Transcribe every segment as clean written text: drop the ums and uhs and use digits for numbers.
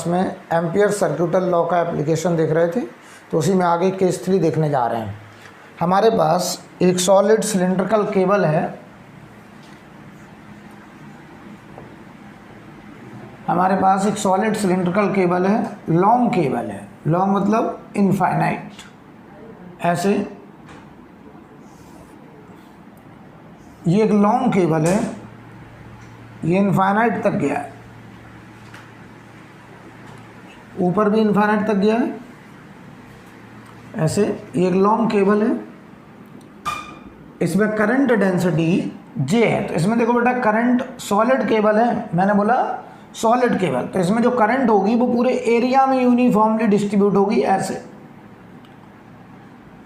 में ampere सर्क्यूटल law का application देख रहे थे, तो उसी में आगे केस 3 देखने जा रहे हैं। हमारे पास एक सॉलिड सिलिंड्रिकल केबल है। हमारे पास एक सॉलिड सिलिंड्रिकल केबल है, लॉन्ग केबल है। लॉन्ग मतलब इनफाइनाइट, ऐसे ये एक लॉन्ग केबल है, ये इनफाइनाइट तक गया है, ऊपर भी इनफाइनाइट तक गया है। ऐसे ये एक लॉन्ग केबल है, इसमें करंट डेंसिटी J है। तो इसमें देखो बेटा, करंट सॉलिड केबल है, मैंने बोला सॉलिड केबल, तो इसमें जो करंट होगी वो पूरे एरिया में यूनिफॉर्मली डिस्ट्रीब्यूट होगी। ऐसे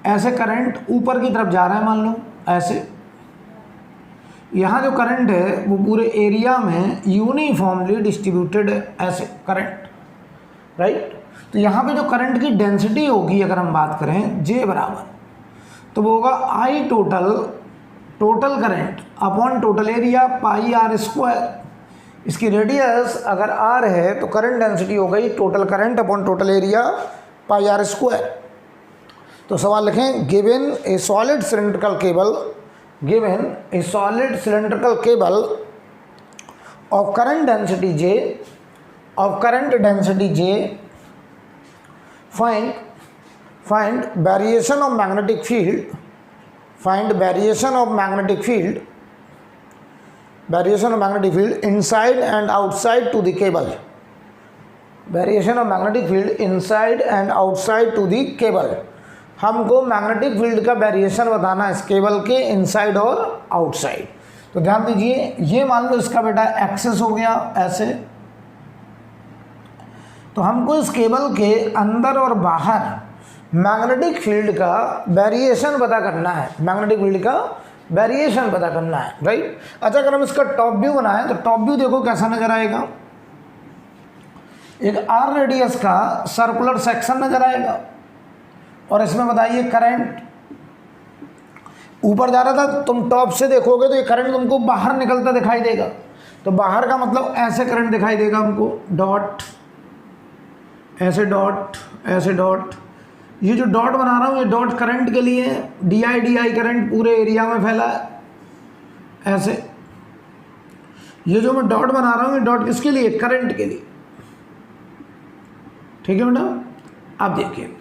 ऐसे करंट ऊपर की तरफ जा रहा है, मान लो ऐसे। यहाँ जो करंट है वो पूरे एरिया में यूनिफॉर्मली डिस्ट्रीब्यूटेड है, ऐसे करंट, राइट। तो यहाँ पे जो करंट की डेंसिटी होगी, अगर हम बात करें J बराबर, तो वो होगा I total current upon total area pi R square. इसकी रेडियस अगर R है तो करंट डेंसिटी हो गई total current upon total area pi R square. तो सवाल लिखें, given A solid cylindrical cable, given A solid cylindrical cable of current density J, find variation of magnetic field, inside and outside to the cable, variation of magnetic field inside and outside to the cable। हमको magnetic field का variation बताना है इस cable के inside और outside. तो ध्यान दीजिए, ये मान लो इसका बेटा एक्सेस हो गया ऐसे, तो हमको इस केबल के अंदर और बाहर मैग्नेटिक फील्ड का वेरिएशन पता करना है, मैग्नेटिक फील्ड का वेरिएशन पता करना है, राइट। अच्छा, अगर हम इसका टॉप व्यू बनाएं तो टॉप व्यू देखो कैसा नजर आएगा। एक R रेडियस का सर्कुलर सेक्शन नजर आएगा, और इसमें बताइए करंट ऊपर जा रहा था, तुम टॉप से देखोगे तो ये करंट तुमको बाहर निकलता दिखाई देगा। तो बाहर का मतलब ऐसे करंट दिखाई देगा हमको, डॉट, ऐसे डॉट, ऐसे डॉट। ये जो डॉट बना रहा हूँ ये डॉट करंट के लिए, डी करंट पूरे एरिया में फैला है, ऐसे। ये जो मैं डॉट बना रहा हूँ ये डॉट किसके लिए, करंट के लिए, ठीक है बेटा। अब देखिए,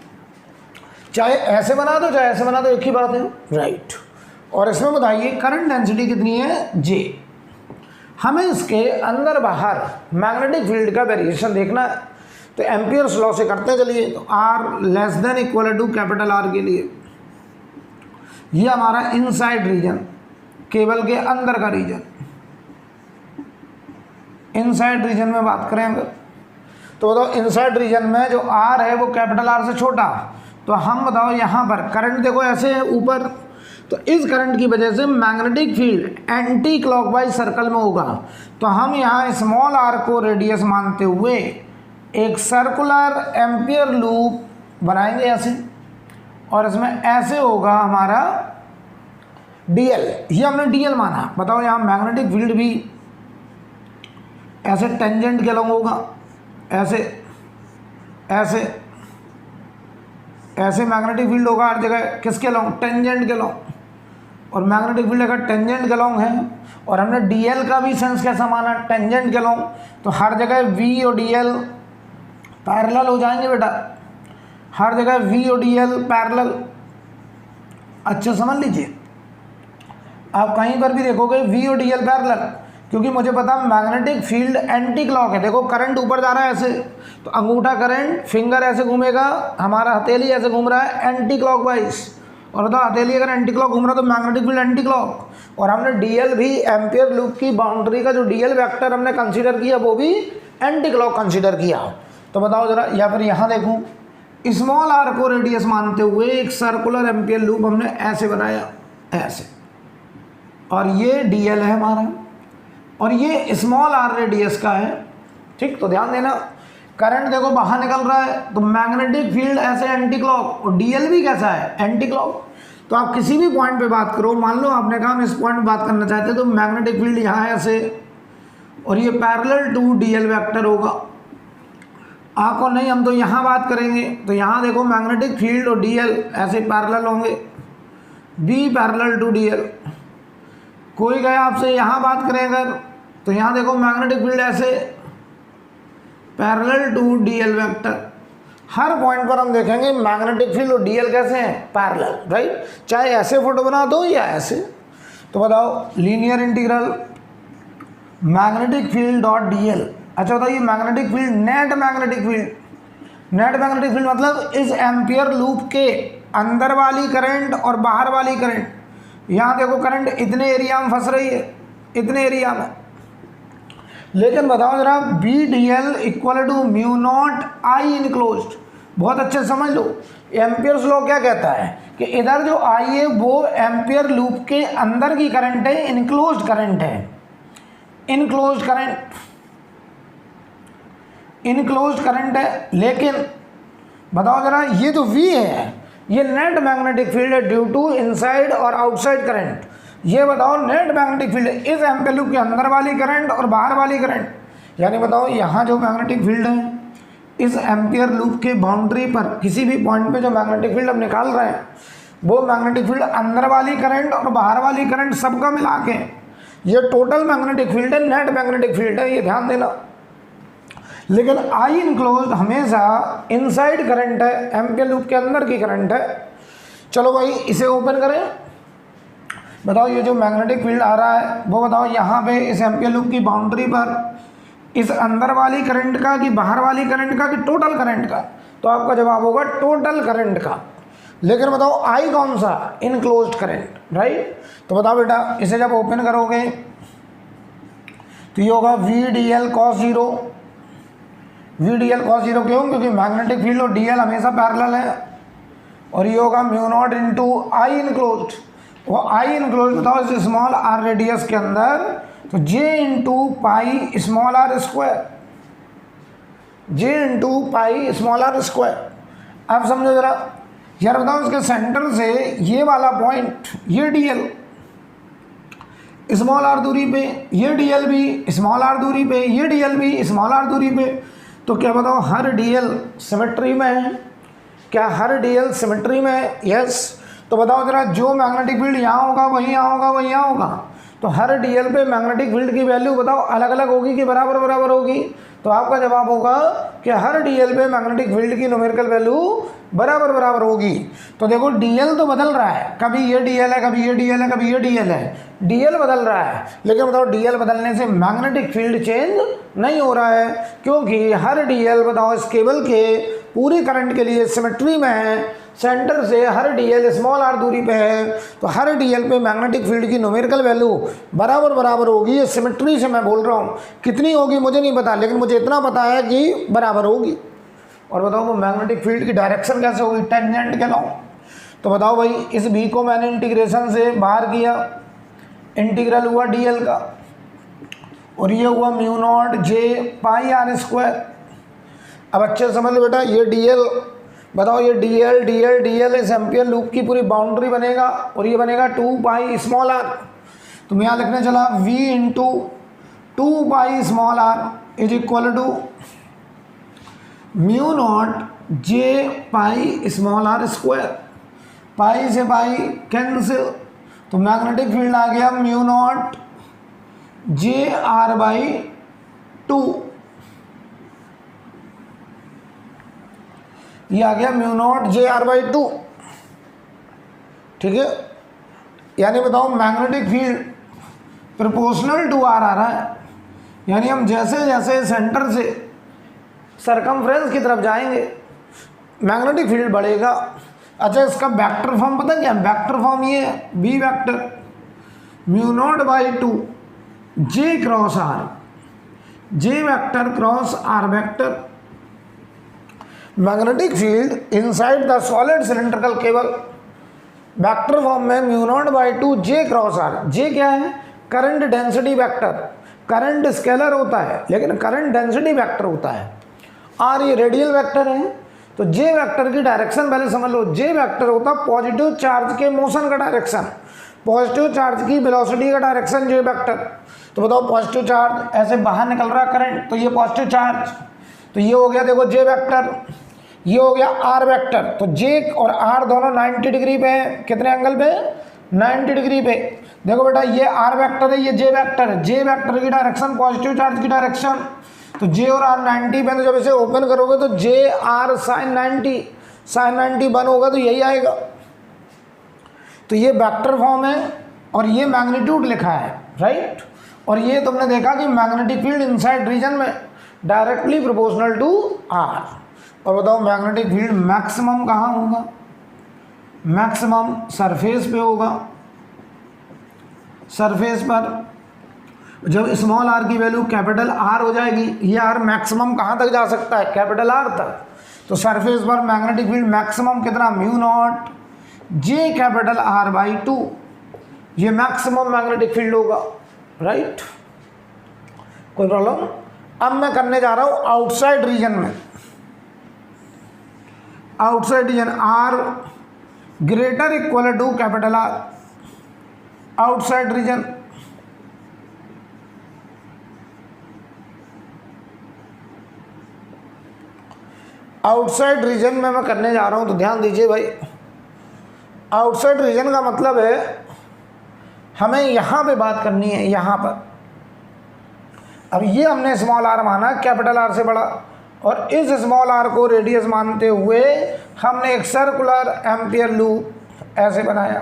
चाहे ऐसे बना दो चाहे ऐसे बना दो, एक ही बात है, राइट। और इसमें बताइए करंट डेंसिटी कितनी है, J। हमें इसके अंदर बाहर मैग्नेटिक फील्ड का वेरिएशन देखना है, तो एम्पियर्स लॉ से करते चलिए। तो R less than equal to capital R के लिए, ये हमारा इनसाइड रीजन, केबल के अंदर का रीजन, इनसाइड रीजन में बात करें अगर, तो बताओ इनसाइड रीजन में जो R है वो कैपिटल R से छोटा, तो हम बताओ यहाँ पर करंट देखो ऐसे है ऊपर, तो इस करंट की वजह से magnetic field anti clockwise circle में होगा। तो हम यहाँ स्मॉल r को रेडियस मानते हुए एक सर्कुलर एम्पियर लूप बनाएंगे ऐसे, और इसमें ऐसे होगा हमारा dl, ये हमने dl माना। बताओ यहाँ मैग्नेटिक फील्ड भी ऐसे टेंजेंट के लॉन्ग होगा, ऐसे ऐसे ऐसे मैग्नेटिक फील्ड होगा हर जगह, किसके लॉन्ग, टेंजेंट के लॉन्ग। और मैग्नेटिक फील्ड अगर टेंजेंट के लॉन्ग है, और हमने dl का भी सेंस कैसा माना, टेंजेंट के लॉन्ग, तो हर जगह v और dl पैरेलल हो जाएंगे बेटा, हर जगह v और dl पैरेलल। अच्छा समझ लीजिए, आप कहीं पर भी देखोगे v और dl पैरेलल, क्योंकि मुझे पता मैग्नेटिक फील्ड एंटी क्लॉक है। देखो करंट ऊपर जा रहा है ऐसे, तो अंगूठा करंट, फिंगर ऐसे घूमेगा, हमारा हथेली ऐसे घूम रहा है एंटी क्लॉकवाइज, और तो हथेली अगर एंटी क्लॉक घूम रहा है तो मैग्नेटिक फील्ड एंटी क्लॉक। और हमने डीएल भी, एम्पियर लूप की बाउंड्री का जो डीएल वेक्टर हमने कंसीडर किया वो भी एंटी क्लॉक कंसीडर किया। तो बताओ जरा, या फिर यहाँ देखूँ, स्मॉल r को रेडियस मानते हुए एक सर्कुलर एम्पियर लूप हमने ऐसे बनाया, ऐसे, और ये डीएल है हमारा, और ये स्मॉल r रेडियस का है, ठीक। तो ध्यान देना, करंट देखो बाहर निकल रहा है, तो मैग्नेटिक फील्ड ऐसे एंटी क्लॉक, और डीएल भी कैसा है, एंटी क्लॉक। तो आप किसी भी पॉइंट पे बात करो, मान लो आपने कहा हम इस पॉइंट पे बात करना चाहते हैं, तो मैग्नेटिक फील्ड यहाँ है ऐसे, और ये पैरेलल टू डीएल वेक्टर होगा, आपको नहीं, हम तो यहाँ बात करेंगे। तो यहाँ देखो मैग्नेटिक फील्ड और डीएल ऐसे पैरेलल होंगे, बी पैरेलल टू डीएल। कोई गया आपसे यहाँ बात करें अगर, तो यहाँ देखो मैग्नेटिक फील्ड ऐसे पैरेलल टू डीएल वेक्टर। हर पॉइंट पर हम देखेंगे मैग्नेटिक फील्ड और डीएल कैसे हैं, पैरेलल, राइट। चाहे ऐसे फोटो बना दो या ऐसे। तो बताओ linear integral magnetic field dot DL. अच्छा बताइए magnetic field, net magnetic field, net magnetic field मतलब इस एम्पियर लूप के अंदर वाली करंट और बाहर वाली करंट। यहाँ देखो करंट इतने एरिया में फंस रही है, इतने एरिया में, लेकिन बताओ जरा B d l equal to mu not I enclosed. बहुत अच्छे से समझ लो, एम्पियर्स लॉ क्या कहता है कि इधर जो आई है वो एम्पियर लूप के अंदर की करंट है, इनक्लोज्ड करंट है, इनक्लोज्ड करंट, इनक्लोज्ड करंट है। लेकिन बताओ जरा ये जो V है ये नेट मैग्नेटिक फील्ड है ड्यू टू इनसाइड और आउटसाइड करंट। ये बताओ नेट मैग्नेटिक फील्ड है इस एम्पियर लूप के अंदर वाली करंट और बाहर वाली करंट। यानी बताओ यहाँ जो मैग्नेटिक फील्ड है इस एम्पियर लूप के बाउंड्री पर किसी भी पॉइंट पे जो मैग्नेटिक फील्ड हम निकाल रहे हैं वो मैग्नेटिक फील्ड अंदर वाली करंट और बाहर वाली करंट सबका मिला के ये टोटल मैग्नेटिक फील्ड है, नेट मैग्नेटिक फील्ड है, ये ध्यान देना। लेकिन आई इनक्लोज्ड हमेशा इनसाइड करंट है, एम्पियर लूप के अंदर की करंट है। चलो भाई इसे ओपन करें। बताओ ये जो मैग्नेटिक फील्ड आ रहा है वो बताओ यहाँ पे इस एम्पियर लूप की बाउंड्री पर इस अंदर वाली करंट का कि बाहर वाली करंट का कि टोटल करंट का। तो आपका जवाब होगा टोटल करंट का। लेकिन बताओ आई कौन सा, इनक्लोज्ड करंट, राइट। तो बताओ बेटा इसे जब ओपन करोगे तो ये होगा B D L cos zero. B D L cos zero क्यों, क्योंकि मैग्नेटिक फील्ड और डी एल हमेशा पैरेलल है। और ये होगा mu not into I enclosed. वो आई इनक्लोज्ड बताओ इस स्मॉल आर रेडियस के अंदर, तो J into pi small r square, J into pi small r square. अब समझो जरा यार, बताओ इसके सेंटर से ये वाला पॉइंट ये डी एल स्मॉल आर दूरी पे, ये डी एल भी स्मॉल आर दूरी पे, ये डी एल भी स्मॉल आर दूरी पे। तो क्या बताओ हर डी एल सिमेट्री में है? क्या हर डी एल सिमेट्री में है? यस। तो बताओ जरा जो मैग्नेटिक फील्ड यहाँ होगा वही यहाँ होगा वही यहाँ होगा। तो हर डी एल पे मैग्नेटिक फील्ड की वैल्यू बताओ अलग अलग होगी कि बराबर बराबर होगी। तो आपका जवाब होगा कि हर डी एल पे मैग्नेटिक फील्ड की न्यूमेरिकल वैल्यू बराबर बराबर होगी। तो देखो डी एल तो बदल रहा है, कभी ये डी एल है, कभी ये डी एल है, कभी ये डी एल है, डी एल बदल रहा है। लेकिन बताओ डी एल बदलने से मैग्नेटिक फील्ड चेंज नहीं हो रहा है, क्योंकि हर डी एल बताओ इस केबल के पूरी करंट के लिए सिमेट्री में है। सेंटर से हर डी एल स्मॉल आर दूरी पे है, तो हर डी एल पे मैग्नेटिक फील्ड की न्यूमेरिकल वैल्यू बराबर बराबर होगी। ये सिमेट्री से मैं बोल रहा हूँ, कितनी होगी मुझे नहीं पता, लेकिन मुझे इतना पता है कि बराबर होगी। और बताओ वो मैग्नेटिक फील्ड की डायरेक्शन कैसे होगी, टेंजेंट के लॉ। तो बताओ भाई इस बी को मैंने इंटीग्रेशन से बाहर किया, इंटीग्रल हुआ डी एल का, और ये हुआ mu not J pi are square. अब अच्छे समझ लो बेटा, ये डी एल बताओ, ये D L D L D L इस एम्पियर लूप की पूरी बाउंड्री बनेगा, और ये बनेगा 2 पाई स्मॉल आर। तो मैं यहाँ लिखने चला v into 2 pi small r is equal to mu not J pi small r square. Pi से पाई कैंसिल, तो मैग्नेटिक फील्ड आ गया mu not J r by 2, ये आ गया mu not J r by 2। ठीक है, यानी बताओ magnetic field proportional to r आ रहा है, यानी हम जैसे जैसे सेंटर से सरकमफ्रेंस की तरफ जाएंगे मैग्नेटिक फील्ड बढ़ेगा। अच्छा इसका वेक्टर फॉर्म पता क्या है? वेक्टर फॉर्म ये है B vector mu not by 2 J cross r, J vector cross r vector. Magnetic field inside the solid cylindrical cable vector form में mu not by 2 J cross r. J क्या है? Current density vector. Current scalar होता है लेकिन current density vector होता है। Are ये radial vector है, तो जे वेक्टर की डायरेक्शन पहले समझ लो। जे वेक्टर होता है पॉजिटिव चार्ज के मोशन का डायरेक्शन, पॉजिटिव चार्ज की वेलोसिटी का डायरेक्शन जे वेक्टर। तो बताओ पॉजिटिव चार्ज ऐसे बाहर निकल रहा है करंट, तो ये पॉजिटिव चार्ज, तो ये हो गया देखो जे वेक्टर, ये हो गया आर वेक्टर। तो जे और आर दोनों 90 डिग्री पे हैं, कितने एंगल पे? 90 डिग्री पे। देखो बेटा ये आर वेक्टर है, ये जे वेक्टर है। जे वेक्टर की डायरेक्शन पॉजिटिव चार्ज की डायरेक्शन, तो जे और आर 90 पे। तो जब इसे ओपन करोगे तो जे आर साइन 90, साइन 90 बन होगा तो यही आएगा। तो ये वेक्टर फॉर्म है और ये मैग्नीट्यूड लिखा है, राइट। और ये तुमने देखा कि मैग्नेटिक फील्ड इनसाइड रीजन में डायरेक्टली प्रोपोर्शनल टू आर। और बताओ मैग्नेटिक फील्ड मैक्सिमम कहाँ होगा? मैक्सिमम सरफेस पे होगा। सरफेस पर जब स्मॉल आर की वैल्यू कैपिटल आर हो जाएगी, ये आर मैक्सिमम कहाँ तक जा सकता है? कैपिटल आर तक। तो सरफेस पर मैग्नेटिक फील्ड मैक्सिमम कितना? Mu not J capital R by 2, ये मैक्सिमम मैग्नेटिक फील्ड होगा, राइट। कोई प्रॉब्लम? अब मैं करने जा रहा हूं आउटसाइड रीजन में। Outside region R greater equal to capital R. Outside region outside region में मैं करने जा रहा हूं, तो ध्यान दीजिए भाई। आउटसाइड रीजन का मतलब है हमें यहां पे बात करनी है, यहां पर। अब ये हमने स्मॉल आर माना कैपिटल आर से बड़ा, और इस स्मॉल आर को रेडियस मानते हुए हमने एक सर्कुलर एम्पियर लूप ऐसे बनाया।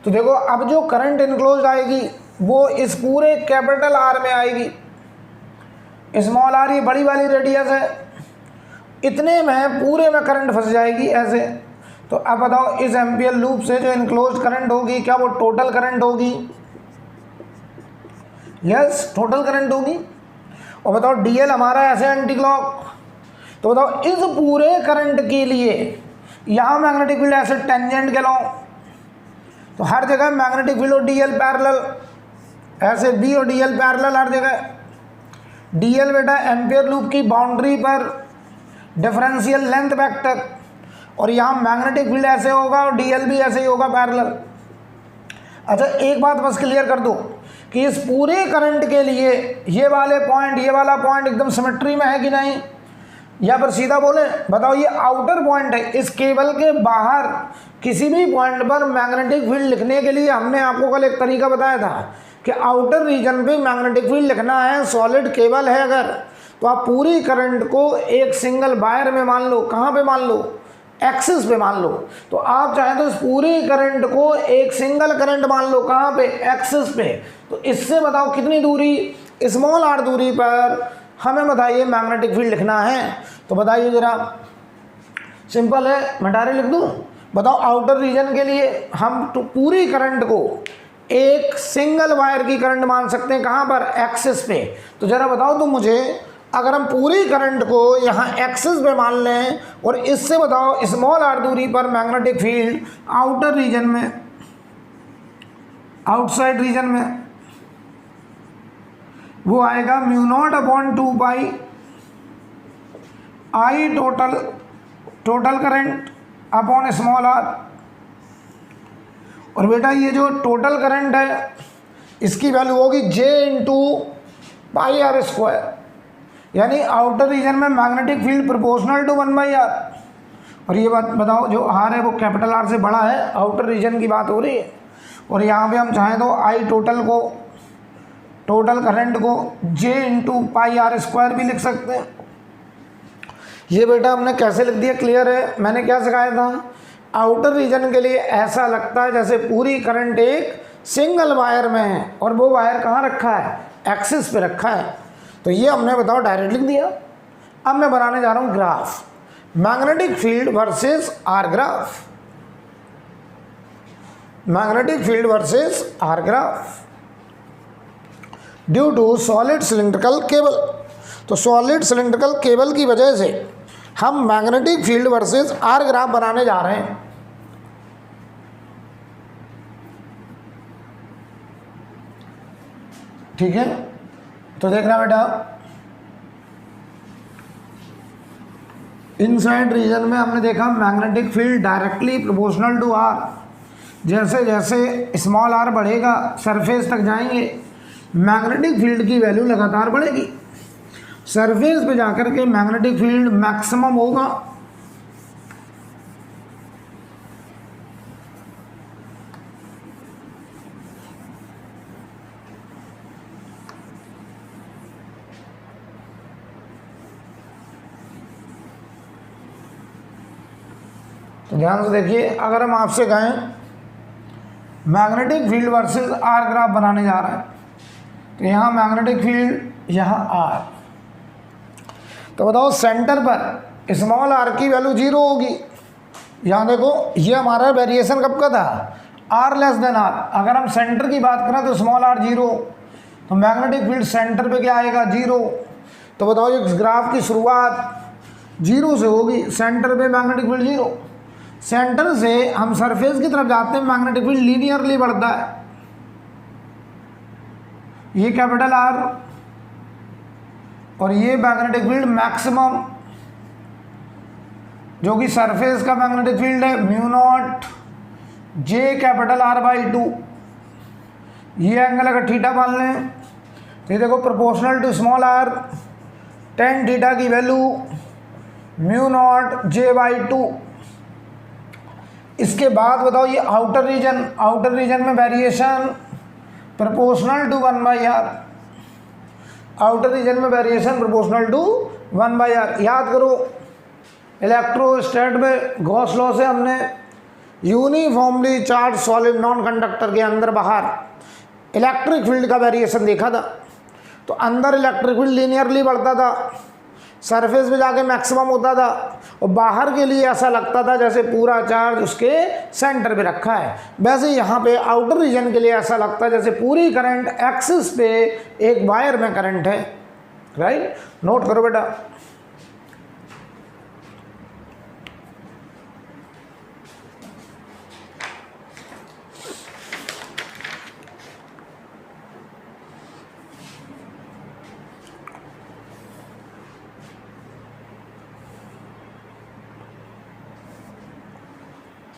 तो देखो अब जो करंट इनक्लोज आएगी वो इस पूरे कैपिटल आर में आएगी। स्मॉल आर ये बड़ी वाली रेडियस है, इतने में पूरे में करंट फंस जाएगी ऐसे। तो अब बताओ इस एम्पियर लूप से जो इनक्लोज करंट होगी, क्या वो टोटल करंट होगी? यस, टोटल करंट होगी। और बताओ डीएल हमारा ऐसे एंटी क्लॉक, तो बताओ इस पूरे करंट के लिए यहाँ मैग्नेटिक फील्ड ऐसे टेंजेंट के लॉ, तो हर जगह मैग्नेटिक फील्ड और डीएल पैरेलल, ऐसे बी और डीएल पैरेलल हर जगह। डीएल बेटा एम्पियर लूप की बाउंड्री पर डिफरेंशियल लेंथ वेक्टर, और यहाँ मैग्नेटिक फील्ड ऐसे होगा और डीएल भी ऐसे ही होगा पैरेलल। अच्छा एक बात बस क्लियर कर दो कि इस पूरे करंट के लिए ये वाले पॉइंट, ये वाला पॉइंट एकदम सिमेट्री में है कि नहीं? या फिर सीधा बोले बताओ, ये आउटर पॉइंट है, इस केबल के बाहर किसी भी पॉइंट पर मैग्नेटिक फील्ड लिखने के लिए हमने आपको कल एक तरीका बताया था कि आउटर रीजन पे मैग्नेटिक फील्ड लिखना है। सॉलिड केबल है अगर, तो आप पूरी करंट को एक सिंगल वायर में मान लो। कहाँ पे मान लो? एक्सिस पे मान लो। तो आप चाहें तो इस पूरी करंट को एक सिंगल करंट मान लो। कहाँ पे? एक्सिस पे। तो इससे बताओ कितनी दूरी? स्मॉल आर दूरी पर हमें बताइए मैग्नेटिक फील्ड लिखना है। तो बताइए जरा, सिंपल है, मैं डायरेक्ट लिख दूँ। बताओ आउटर रीजन के लिए हम पूरी करंट को एक सिंगल वायर की करंट मान सकते हैं। कहाँ पर? एक्सिस पे। तो जरा बताओ तो मुझे, अगर हम पूरी करंट को यहाँ एक्सिस पे मान लें और इससे बताओ स्मॉल आर दूरी पर मैग्नेटिक फील्ड आउटर रीजन में, आउटसाइड रीजन में, वो आएगा mu naught upon 2 pi I total current upon small R. और बेटा ये जो टोटल करंट है इसकी वैल्यू होगी J into pi are square, यानी आउटर रीजन में magnetic field proportional to 1/r। और ये बात बताओ, जो आर है वो कैपिटल आर से बड़ा है, आउटर रीजन की बात हो रही है। और यहाँ पे हम चाहें तो आई टोटल करंट को जे इंटू पाई आर स्क्वायर भी लिख सकते हैं। ये बेटा हमने कैसे लिख दिया, क्लियर है? मैंने क्या सिखाया था? आउटर रीजन के लिए ऐसा लगता है जैसे पूरी करंट एक सिंगल वायर में है, और वो वायर कहाँ रखा है? एक्सिस पे रखा है। तो ये हमने बताओ डायरेक्ट लिख दिया। अब मैं बनाने जा रहा हूँ graph, magnetic field versus R graph. Magnetic field versus R graph due to solid cylindrical cable. तो सॉलिड सिलिंड्रिकल केबल की वजह से हम magnetic field versus R graph बनाने जा रहे हैं। ठीक है, तो देखना बेटा, इनसाइड रीजन में हमने देखा magnetic field directly proportional to R. जैसे जैसे स्मॉल आर बढ़ेगा, सरफेस तक जाएंगे, मैग्नेटिक फील्ड की वैल्यू लगातार बढ़ेगी। सरफेस पे जाकर के मैग्नेटिक फील्ड मैक्सिमम होगा। तो ध्यान से देखिए, अगर हम आपसे कहें magnetic field versus R graph बनाने जा रहा है, तो यहाँ मैग्नेटिक फील्ड, यहाँ आर, तो बताओ सेंटर पर स्मॉल आर की वैल्यू 0 होगी। यहाँ देखो, ये हमारा वेरिएशन कब का था, आर लेस देन आर। अगर हम सेंटर की बात करें तो स्मॉल आर 0, तो मैग्नेटिक फील्ड सेंटर पे क्या आएगा, 0। तो बताओ इस ग्राफ की शुरुआत 0 से होगी, सेंटर पे मैग्नेटिक फील्ड 0। सेंटर से हम सरफेस की तरफ जाते हैं, मैग्नेटिक फील्ड लीनियरली बढ़ता है। ये कैपिटल आर और ये मैग्नेटिक फील्ड मैक्सिमम, जो कि सरफेस का मैग्नेटिक फील्ड है, mu not J capital R by 2। ये एंगल अगर थीटा मान लें तो ये देखो proportional to small r, tan theta की value mu not J by 2। इसके बाद बताओ ये आउटर रीजन में variation proportional to 1/r, outer region में वेरिएशन प्रोपोर्शनल टू 1/r। याद करो इलेक्ट्रोस्टैट में गॉस लॉ से हमने uniformly charge solid non conductor के अंदर बाहर इलेक्ट्रिक फील्ड का वेरिएशन देखा था। तो अंदर इलेक्ट्रिक फील्ड लीनियरली बढ़ता था, सरफेस पे जाके मैक्सिमम होता था, और बाहर के लिए ऐसा लगता था जैसे पूरा चार्ज उसके सेंटर पे रखा है। वैसे यहाँ पे आउटर रीजन के लिए ऐसा लगता है जैसे पूरी करंट एक्सिस पे एक वायर में करंट है। राइट, नोट करो बेटा।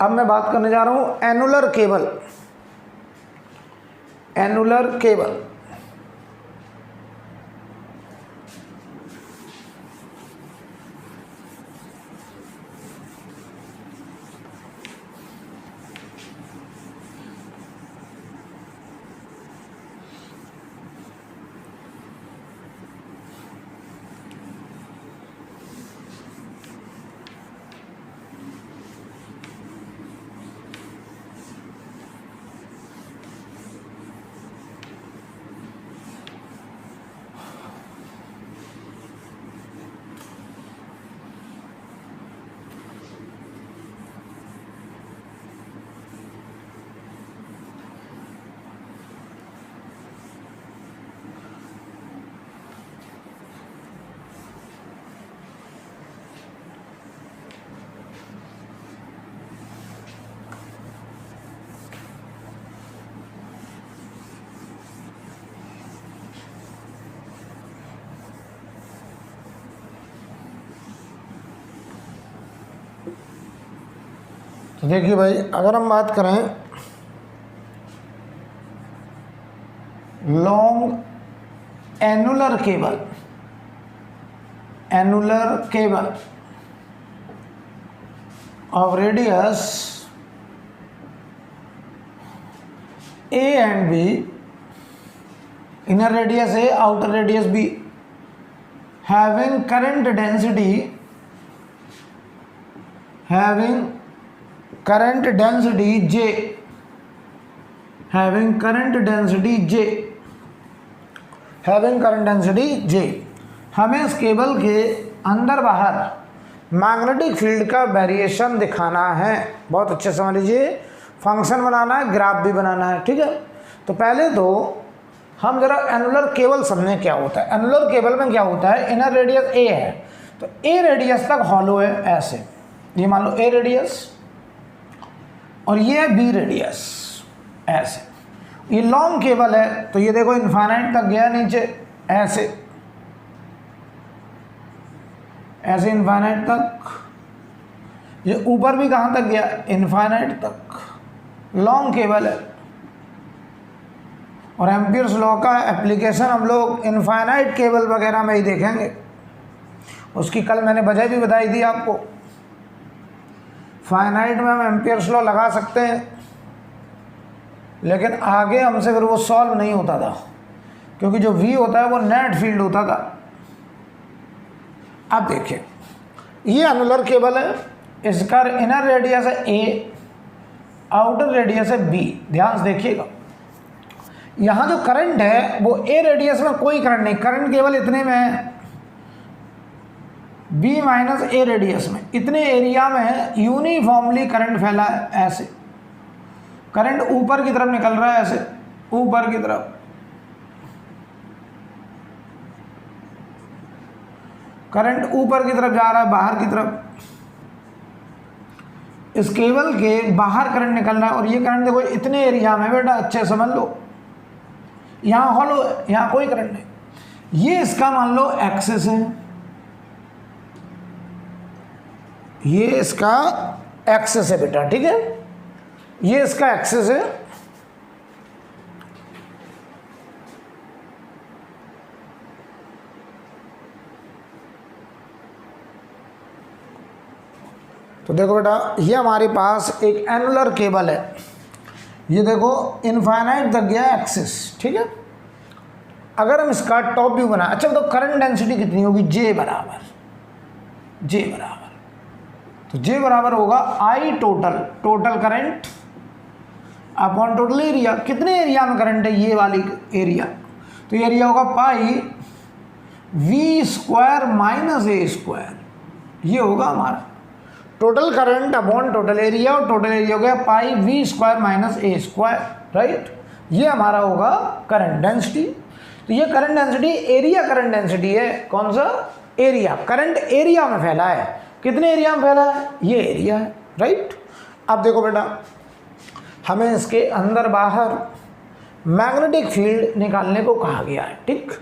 अब मैं बात करने जा रहा हूं एनुलर केबल। एनुलर केबल तो देखिए भाई, अगर हम बात करें long annular cable of radius A and B, inner radius A, outer radius B, having current density J, हमें इस केबल के अंदर बाहर मैग्नेटिक फील्ड का वेरिएशन दिखाना है। बहुत अच्छे समझ लीजिए, फंक्शन बनाना है, ग्राफ भी बनाना है। ठीक है, तो पहले तो हम जरा एनुलर केबल समझें क्या होता है। एनुलर केबल में क्या होता है, इनर रेडियस ए है, तो ए रेडियस तक हॉलो है ऐसे, ये मान लो ए रेडियस, और ये है बी रेडियस ऐसे। ये लॉन्ग केबल है, तो ये देखो इनफाइनाइट तक गया नीचे ऐसे इनफाइनाइट तक। ये ऊपर भी कहाँ तक गया, इनफाइनाइट तक। लॉन्ग केबल है, और एम्पियर्स लॉ का एप्लीकेशन हम लोग इनफाइनाइट केबल वगैरह में ही देखेंगे। उसकी कल मैंने वजह भी बताई थी आपको। फाइनाइट में हम एम्पियर्स लॉ लगा सकते हैं, लेकिन आगे हमसे फिर वो सॉल्व नहीं होता था, क्योंकि जो V होता है वो नेट फील्ड होता था। अब देखिए, ये अनुलर केबल है, इसका इनर रेडियस है A, आउटर रेडियस है B। ध्यान से देखिएगा, यहाँ जो करंट है वो A रेडियस में कोई करंट नहीं, करंट केवल इतने में है, B माइनस A रेडियस में, इतने एरिया में है, यूनिफॉर्मली करंट फैला है ऐसे। करंट ऊपर की तरफ निकल रहा है ऐसे, ऊपर की तरफ, करंट ऊपर की तरफ जा रहा है, बाहर की तरफ। इस केबल के बाहर करंट निकल रहा है, और ये करंट देखो इतने एरिया में बेटा, अच्छे समझ लो, यहाँ हॉलो है, यहाँ कोई करंट नहीं। ये इसका मान लो एक्सिस है, ये इसका एक्सिस है बेटा, ठीक है, ये इसका एक्सिस है। तो देखो बेटा, ये हमारे पास एक एनुलर केबल है, ये देखो इनफाइनाइट तक गया एक्सिस, ठीक है। अगर हम इसका टॉप व्यू बना, अच्छा तो करंट डेंसिटी कितनी होगी, J बराबर, तो J बराबर होगा I total current upon total area. कितने एरिया में करंट है, ये वाली एरिया, तो ये एरिया होगा पाई V square minus A square, ये होगा हमारा total current upon total area, और टोटल एरिया हो गया पाई V square minus A square, right. ये हमारा होगा करंट डेंसिटी। तो ये current density area current density है, कौन सा, एरिया। करंट एरिया में फैला है, कितने एरिया में फैला है, ये एरिया है, राइट। अब देखो बेटा, हमें इसके अंदर बाहर मैग्नेटिक फील्ड निकालने को कहा गया है, ठीक।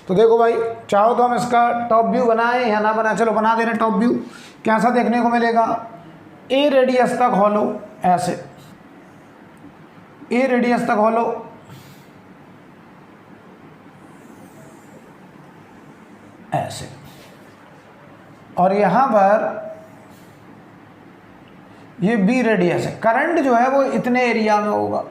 तो देखो भाई, चाहो तो हम इसका टॉप व्यू बनाएं या ना बनाएं, चलो बना दे रहे टॉप व्यू। कैसा देखने को मिलेगा, A रेडियस तक हॉलो ऐसे, A रेडियस तक हॉलो, ऐसे, और यहां पर ये B रेडियस है। करंट जो है वो इतने एरिया में होगा,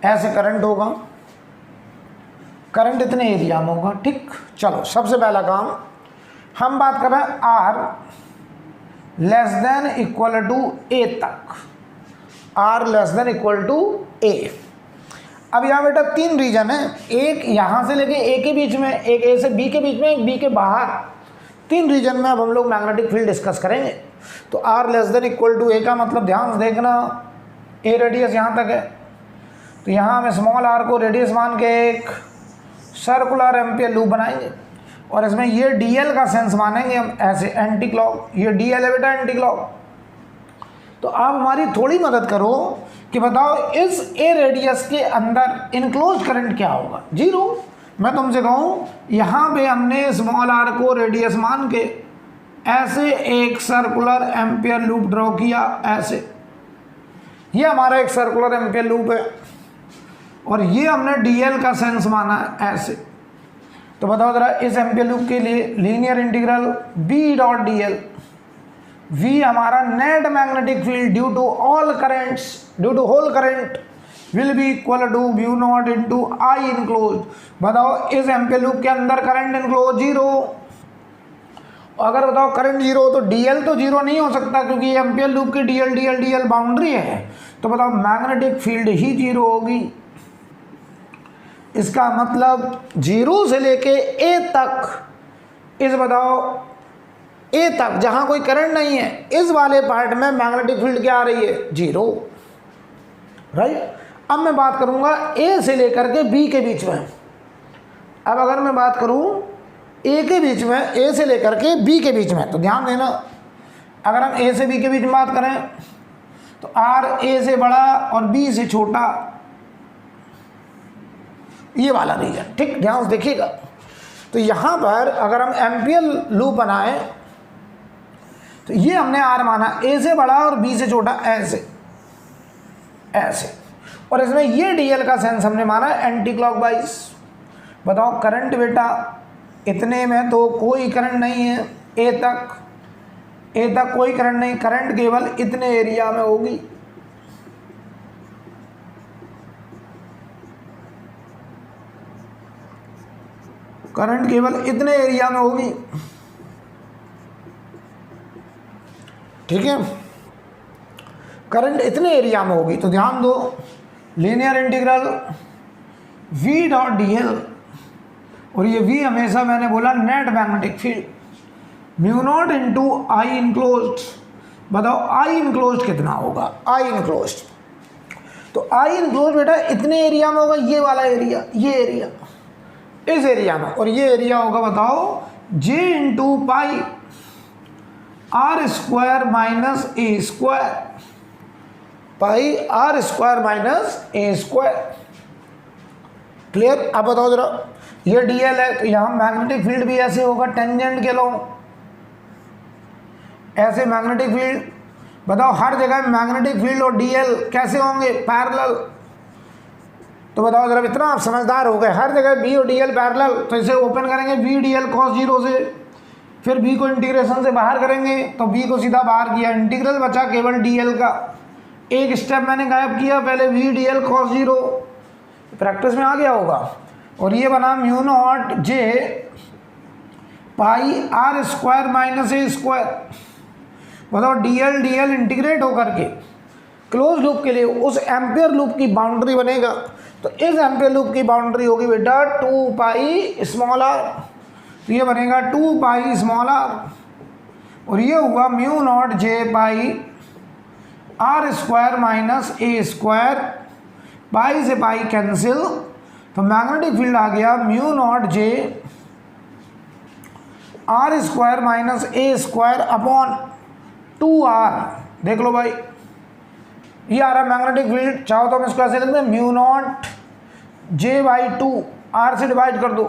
ऐसे करंट होगा, करंट इतने एरिया में होगा, ठीक। चलो सबसे पहला काम हम बात कर रहे हैं R less than equal to A तक, R less than equal to A। अब यहाँ बेटा तीन रीजन है, एक यहाँ से लेके A के बीच में, एक A से B के बीच में, एक B के बाहर, तीन रीजन में अब हम लोग मैग्नेटिक फील्ड डिस्कस करेंगे। तो R less than equal to A का मतलब ध्यान से देखना, A रेडियस यहाँ तक है, तो यहाँ हम स्मॉल r को रेडियस मान के एक सर्कुलर एम्पियर लूप बनाएंगे, और इसमें ये dl का सेंस मानेंगे हम ऐसे एंटी क्लॉक, ये dl है बेटा एंटी क्लॉक। तो आप हमारी थोड़ी मदद करो कि बताओ इस a रेडियस के अंदर इनक्लोज करंट क्या होगा, 0। मैं तुमसे कहूँ यहाँ पे हमने स्मॉल r को रेडियस मान के ऐसे एक सर्कुलर एम्पियर लूप ड्रॉ किया, ऐसे, ये हमारा एक सर्कुलर एम्पियर लूप है, और ये हमने dl का सेंस माना है ऐसे। तो बताओ जरा इस एम्पियर लूप के लिए linear integral B dot dl, V हमारा net magnetic field due to all currents, due to whole current will be equal to mu naught into I enclose. बताओ इस एम्पियर लूप के अंदर करंट इनक्लोज 0, अगर बताओ current 0 हो तो dl तो 0 नहीं हो सकता, क्योंकि ये एम्पियर लूप की dl बाउंड्री है। तो बताओ मैग्नेटिक फील्ड ही 0 होगी। इसका मतलब 0 से लेके A तक, इस बताओ A तक जहां कोई करंट नहीं है, इस वाले पार्ट में मैग्नेटिक फील्ड क्या आ रही है, 0, राइट। अब मैं बात करूंगा A से लेकर के B के बीच में। अब अगर मैं बात करूं A के बीच में, A से लेकर के B के बीच में, तो ध्यान देना, अगर हम A से B के बीच में बात करें तो R A से बड़ा और B से छोटा, ये वाला रीजन, ठीक, ध्यान से देखिएगा। तो यहाँ पर अगर हम एम्पियर लूप बनाएं तो ये हमने आर माना ए से बड़ा और बी से छोटा, ऐसे ऐसे, और इसमें ये डीएल का सेंस हमने माना एंटी क्लॉकवाइज। बताओ करंट बेटा इतने में तो कोई करंट नहीं है, ए तक कोई करंट नहीं, करंट केवल इतने एरिया में होगी। करंट केवल इतने एरिया में होगी, ठीक है, करंट इतने एरिया में होगी। तो ध्यान दो, linear integral v dot d l, और ये v हमेशा मैंने बोला net magnetic field, mu not into I enclosed. बताओ आई इनक्लोज्ड कितना होगा, आई इनक्लोज्ड, तो आई इनक्लोज्ड बेटा इतने एरिया में होगा, ये वाला एरिया, ये एरिया, इस एरिया में, और ये एरिया होगा बताओ j into pi are square minus A square, pi are square minus A square. Clear? अब बताओ जरा, ये डीएल है तो यहाँ मैग्नेटिक फील्ड भी ऐसे होगा, टेंजेंट के लो, ऐसे मैग्नेटिक फील्ड। बताओ हर जगह मैग्नेटिक फील्ड और डीएल कैसे होंगे, पैरेलल। तो बताओ जरा, इतना आप समझदार हो गए, हर जगह बी और डीएल पैरेलल, तो इसे ओपन करेंगे बी डीएल cos 0 से, फिर बी को इंटीग्रेशन से बाहर करेंगे तो बी को सीधा बाहर किया, इंटीग्रल बचा केवल डीएल का, एक स्टेप मैंने गायब किया, पहले वी डीएल cos 0, प्रैक्टिस में आ गया होगा, और ये बना mu not J pi are square minus A square. बताओ डीएल डीएल इंटीग्रेट होकर के क्लोज लूप के लिए उस एम्पियर लूप की बाउंड्री बनेगा, तो इस एम्पियर लूप की बाउंड्री होगी बेटा 2 पाई स्मॉल आर, तो ये बनेगा 2 पाई स्मॉल आर, और ये हुआ mu not J pi are square minus A square, pi से पाई कैंसिल, तो मैग्नेटिक फील्ड आ गया mu not J r square minus A square upon 2r। देख लो भाई, ये आ रहा मैग्नेटिक फील्ड, चाहो तो हम इसको ऐसे लिखते हैं mu not J by 2, R से डिवाइड कर दो,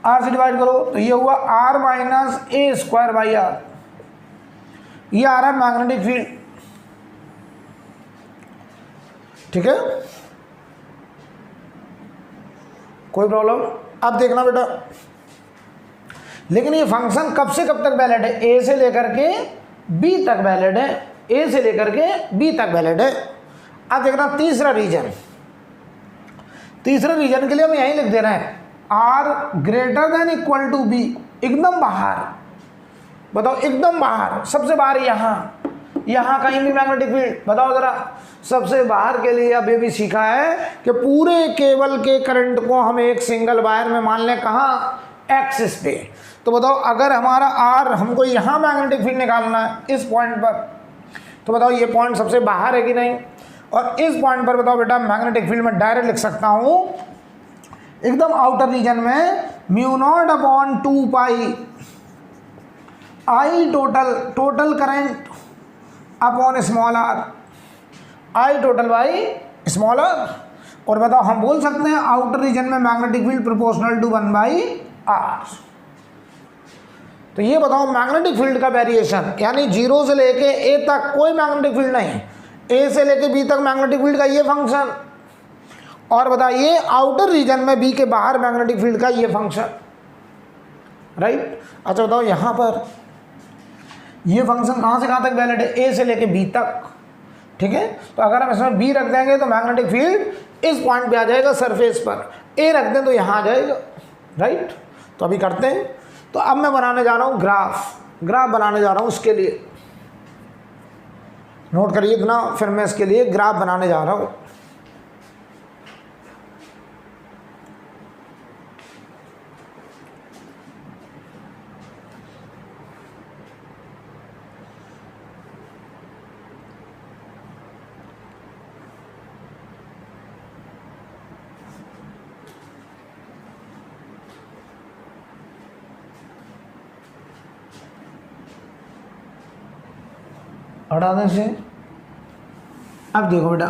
आर से डिवाइड करो तो ये हुआ R minus A square by R, ये आ रहा है मैग्नेटिक फील्ड, ठीक है, कोई प्रॉब्लम? अब देखना बेटा, लेकिन ये फंक्शन कब से कब तक वैलिड है, ए से लेकर के बी तक वैलिड है, ए से लेकर के बी तक वैलिड है। अब देखना तीसरा रीजन, तीसरे रीजन के लिए हम यही लिख दे रहे हैं R greater than equal to B, एकदम बाहर। बताओ एकदम बाहर, सबसे बाहर यहाँ कहीं भी मैग्नेटिक फील्ड। बताओ जरा, सबसे बाहर के लिए अब ये भी सीखा है कि पूरे केबल के करंट को हम एक सिंगल वायर में मान लें, कहाँ, एक्सिस पे। तो बताओ अगर हमारा आर, हमको यहाँ मैग्नेटिक फील्ड निकालना है इस पॉइंट पर, तो बताओ ये पॉइंट सबसे बाहर है कि नहीं, और इस पॉइंट पर बताओ बेटा मैग्नेटिक फील्ड में डायरेक्ट लिख सकता हूँ एकदम आउटर रीजन में mu naught upon 2 pi I total current upon small R, I total by small R. और बताओ हम बोल सकते हैं आउटर रीजन में magnetic field proportional to 1 by R. तो ये बताओ मैग्नेटिक फील्ड का वेरिएशन, यानी 0 से लेके ए तक कोई मैग्नेटिक फील्ड नहीं, ए से लेके बी तक मैग्नेटिक फील्ड का ये फंक्शन, और बताइए आउटर रीजन में बी के बाहर मैग्नेटिक फील्ड का ये फंक्शन, राइट। अच्छा बताओ यहाँ पर ये फंक्शन कहाँ से कहाँ तक वैलिड है, ए से लेके बी तक, ठीक है। तो अगर हम इसमें बी रख देंगे तो मैग्नेटिक फील्ड इस पॉइंट पे आ जाएगा सरफेस पर, ए रख दें तो यहाँ आ जाएगा, राइट। तो अभी करते हैं। तो अब मैं बनाने जा रहा हूँ ग्राफ बनाने जा रहा हूँ, उसके लिए नोट करिए इतना, फिर मैं इसके लिए ग्राफ बनाने जा रहा हूँ। हटाने से अब देखो बेटा,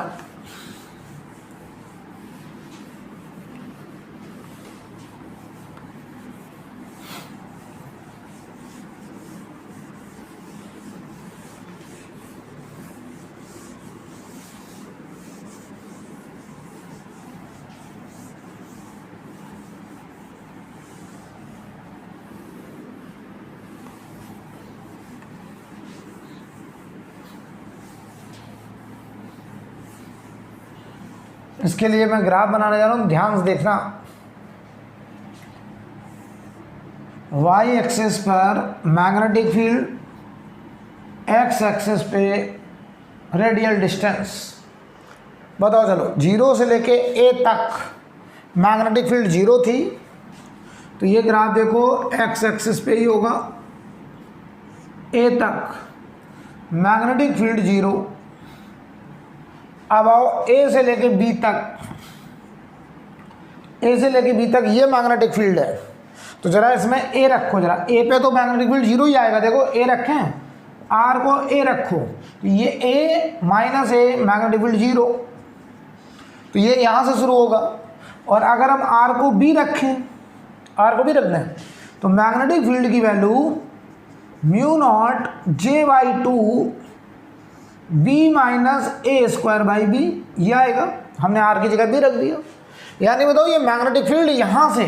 इसके लिए मैं ग्राफ बनाने जा रहा हूँ, ध्यान से देखना। वाई एक्सिस पर मैग्नेटिक फील्ड, एक्स एक्सिस पे रेडियल डिस्टेंस। बताओ चलो, 0 से लेके ए तक मैग्नेटिक फील्ड 0 थी, तो ये ग्राफ देखो एक्स एक्सिस पे ही होगा, ए तक मैग्नेटिक फील्ड 0। अब आओ ए से लेके बी तक, ए से लेके बी तक ये मैग्नेटिक फील्ड है, तो जरा इसमें ए रखो, जरा ए पे तो मैग्नेटिक फील्ड 0 ही आएगा। देखो ए रखें, आर को ए रखो, तो ये ए माइनस ए मैग्नेटिक फील्ड 0, तो ये यहाँ से शुरू होगा। और अगर हम आर को बी रखें, आर को भी रख दें, तो मैग्नेटिक फील्ड की value mu not J by two B minus A square by B, ये आएगा। हमने आर की जगह बी रख दिया। यानी बताओ ये मैग्नेटिक फील्ड यहाँ से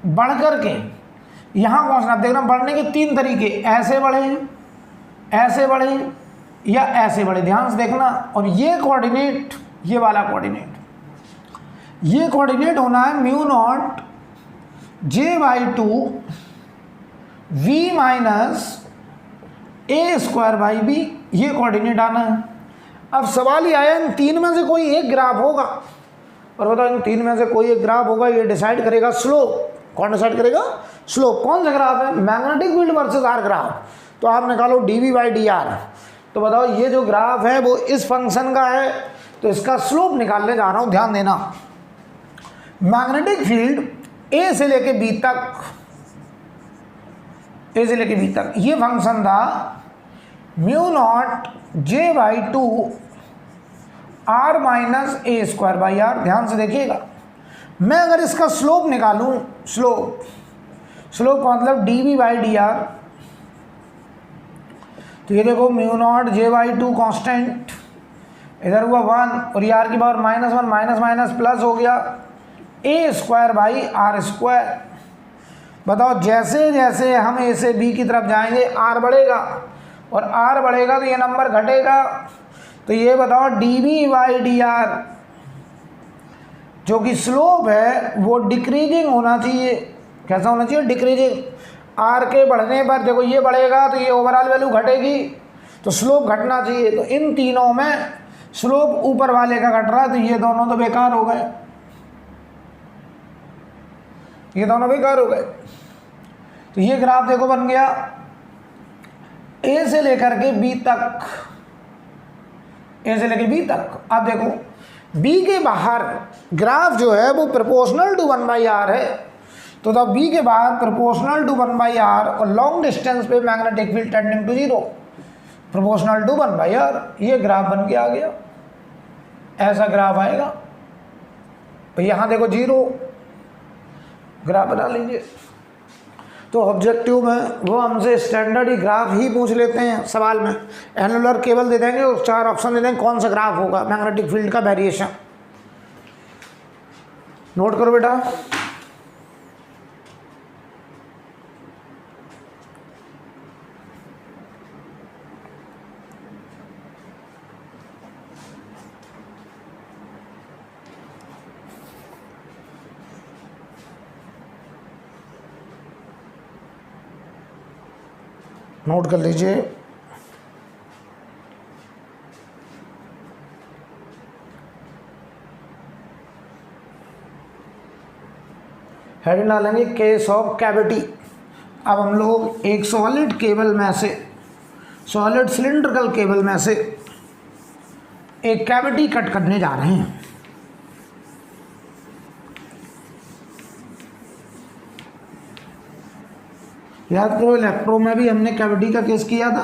बढ़ कर के यहाँ पहुँचना। आप देखना बढ़ने के 3 तरीके, ऐसे बढ़े, ऐसे बढ़े या ऐसे बढ़े, ध्यान से देखना। और ये कोऑर्डिनेट, ये वाला कोऑर्डिनेट, ये कोऑर्डिनेट होना है mu not J by two B minus A square by B, ये कोऑर्डिनेट आना है। अब सवाल ये आया इन 3 में से कोई एक ग्राफ होगा, और बताओ इन 3 में से कोई एक ग्राफ होगा, ये डिसाइड करेगा स्लोप। कौन डिसाइड करेगा? स्लोप। कौन सा ग्राफ है? Magnetic field versus R graph. तो आप निकालो D B by D R. तो बताओ ये जो ग्राफ है वो इस फंक्शन का है, तो इसका स्लोप निकालने जा रहा हूँ, ध्यान देना। मैग्नेटिक फील्ड ए से लेके बी तक, ए से लेके बी तक ये फंक्शन था mu not J by two R minus A square by R. ध्यान से देखिएगा, मैं अगर इसका स्लोप निकालूं, स्लोप, स्लोप का मतलब D B by D R, तो ये देखो mu not J by two constant, इधर हुआ 1 और ये आर की पावर -1, माइनस माइनस प्लस हो गया ए स्क्वायर बाई आर स्क्वायर। बताओ जैसे जैसे हम ए से बी की तरफ जाएंगे आर बढ़ेगा, और आर बढ़ेगा तो ये नंबर घटेगा। तो ये बताओ D B by D R जो कि स्लोप है वो डिक्रीजिंग होना चाहिए। कैसा होना चाहिए? डिक्रीजिंग। आर के बढ़ने पर देखो ये बढ़ेगा तो ये ओवरऑल वैल्यू घटेगी, तो स्लोप घटना चाहिए। तो इन तीनों में स्लोप ऊपर वाले का घट रहा है, तो ये दोनों तो बेकार हो गए, ये दोनों बेकार हो गए। तो ये ग्राफ देखो बन गया ए से लेकर के बी तक, ए से लेकर बी तक। अब देखो बी के बाहर ग्राफ जो है वो प्रोपोर्शनल टू 1/r है, तो तब बी के बाहर प्रोपोर्शनल टू 1/r और लॉन्ग डिस्टेंस पे magnetic field tending to 0, proportional to 1/r। ये ग्राफ बन के आ गया, ऐसा ग्राफ आएगा। तो यहाँ देखो 0 ग्राफ बना लीजिए। तो ऑब्जेक्टिव में वो हमसे स्टैंडर्ड ही ग्राफ ही पूछ लेते हैं सवाल में। एनुलर केबल दे देंगे और 4 ऑप्शन दे देंगे कौन सा ग्राफ होगा मैग्नेटिक फील्ड का वेरिएशन। नोट करो बेटा। नोट कर लीजिए। हेडिंग डालेंगे केस ऑफ कैविटी। अब हम लोग एक सॉलिड केबल में से, सॉलिड सिलिंड्रिकल केबल में से एक कैविटी कट करने जा रहे हैं। याद करो इलेक्ट्रो में भी हमने कैविटी का केस किया था।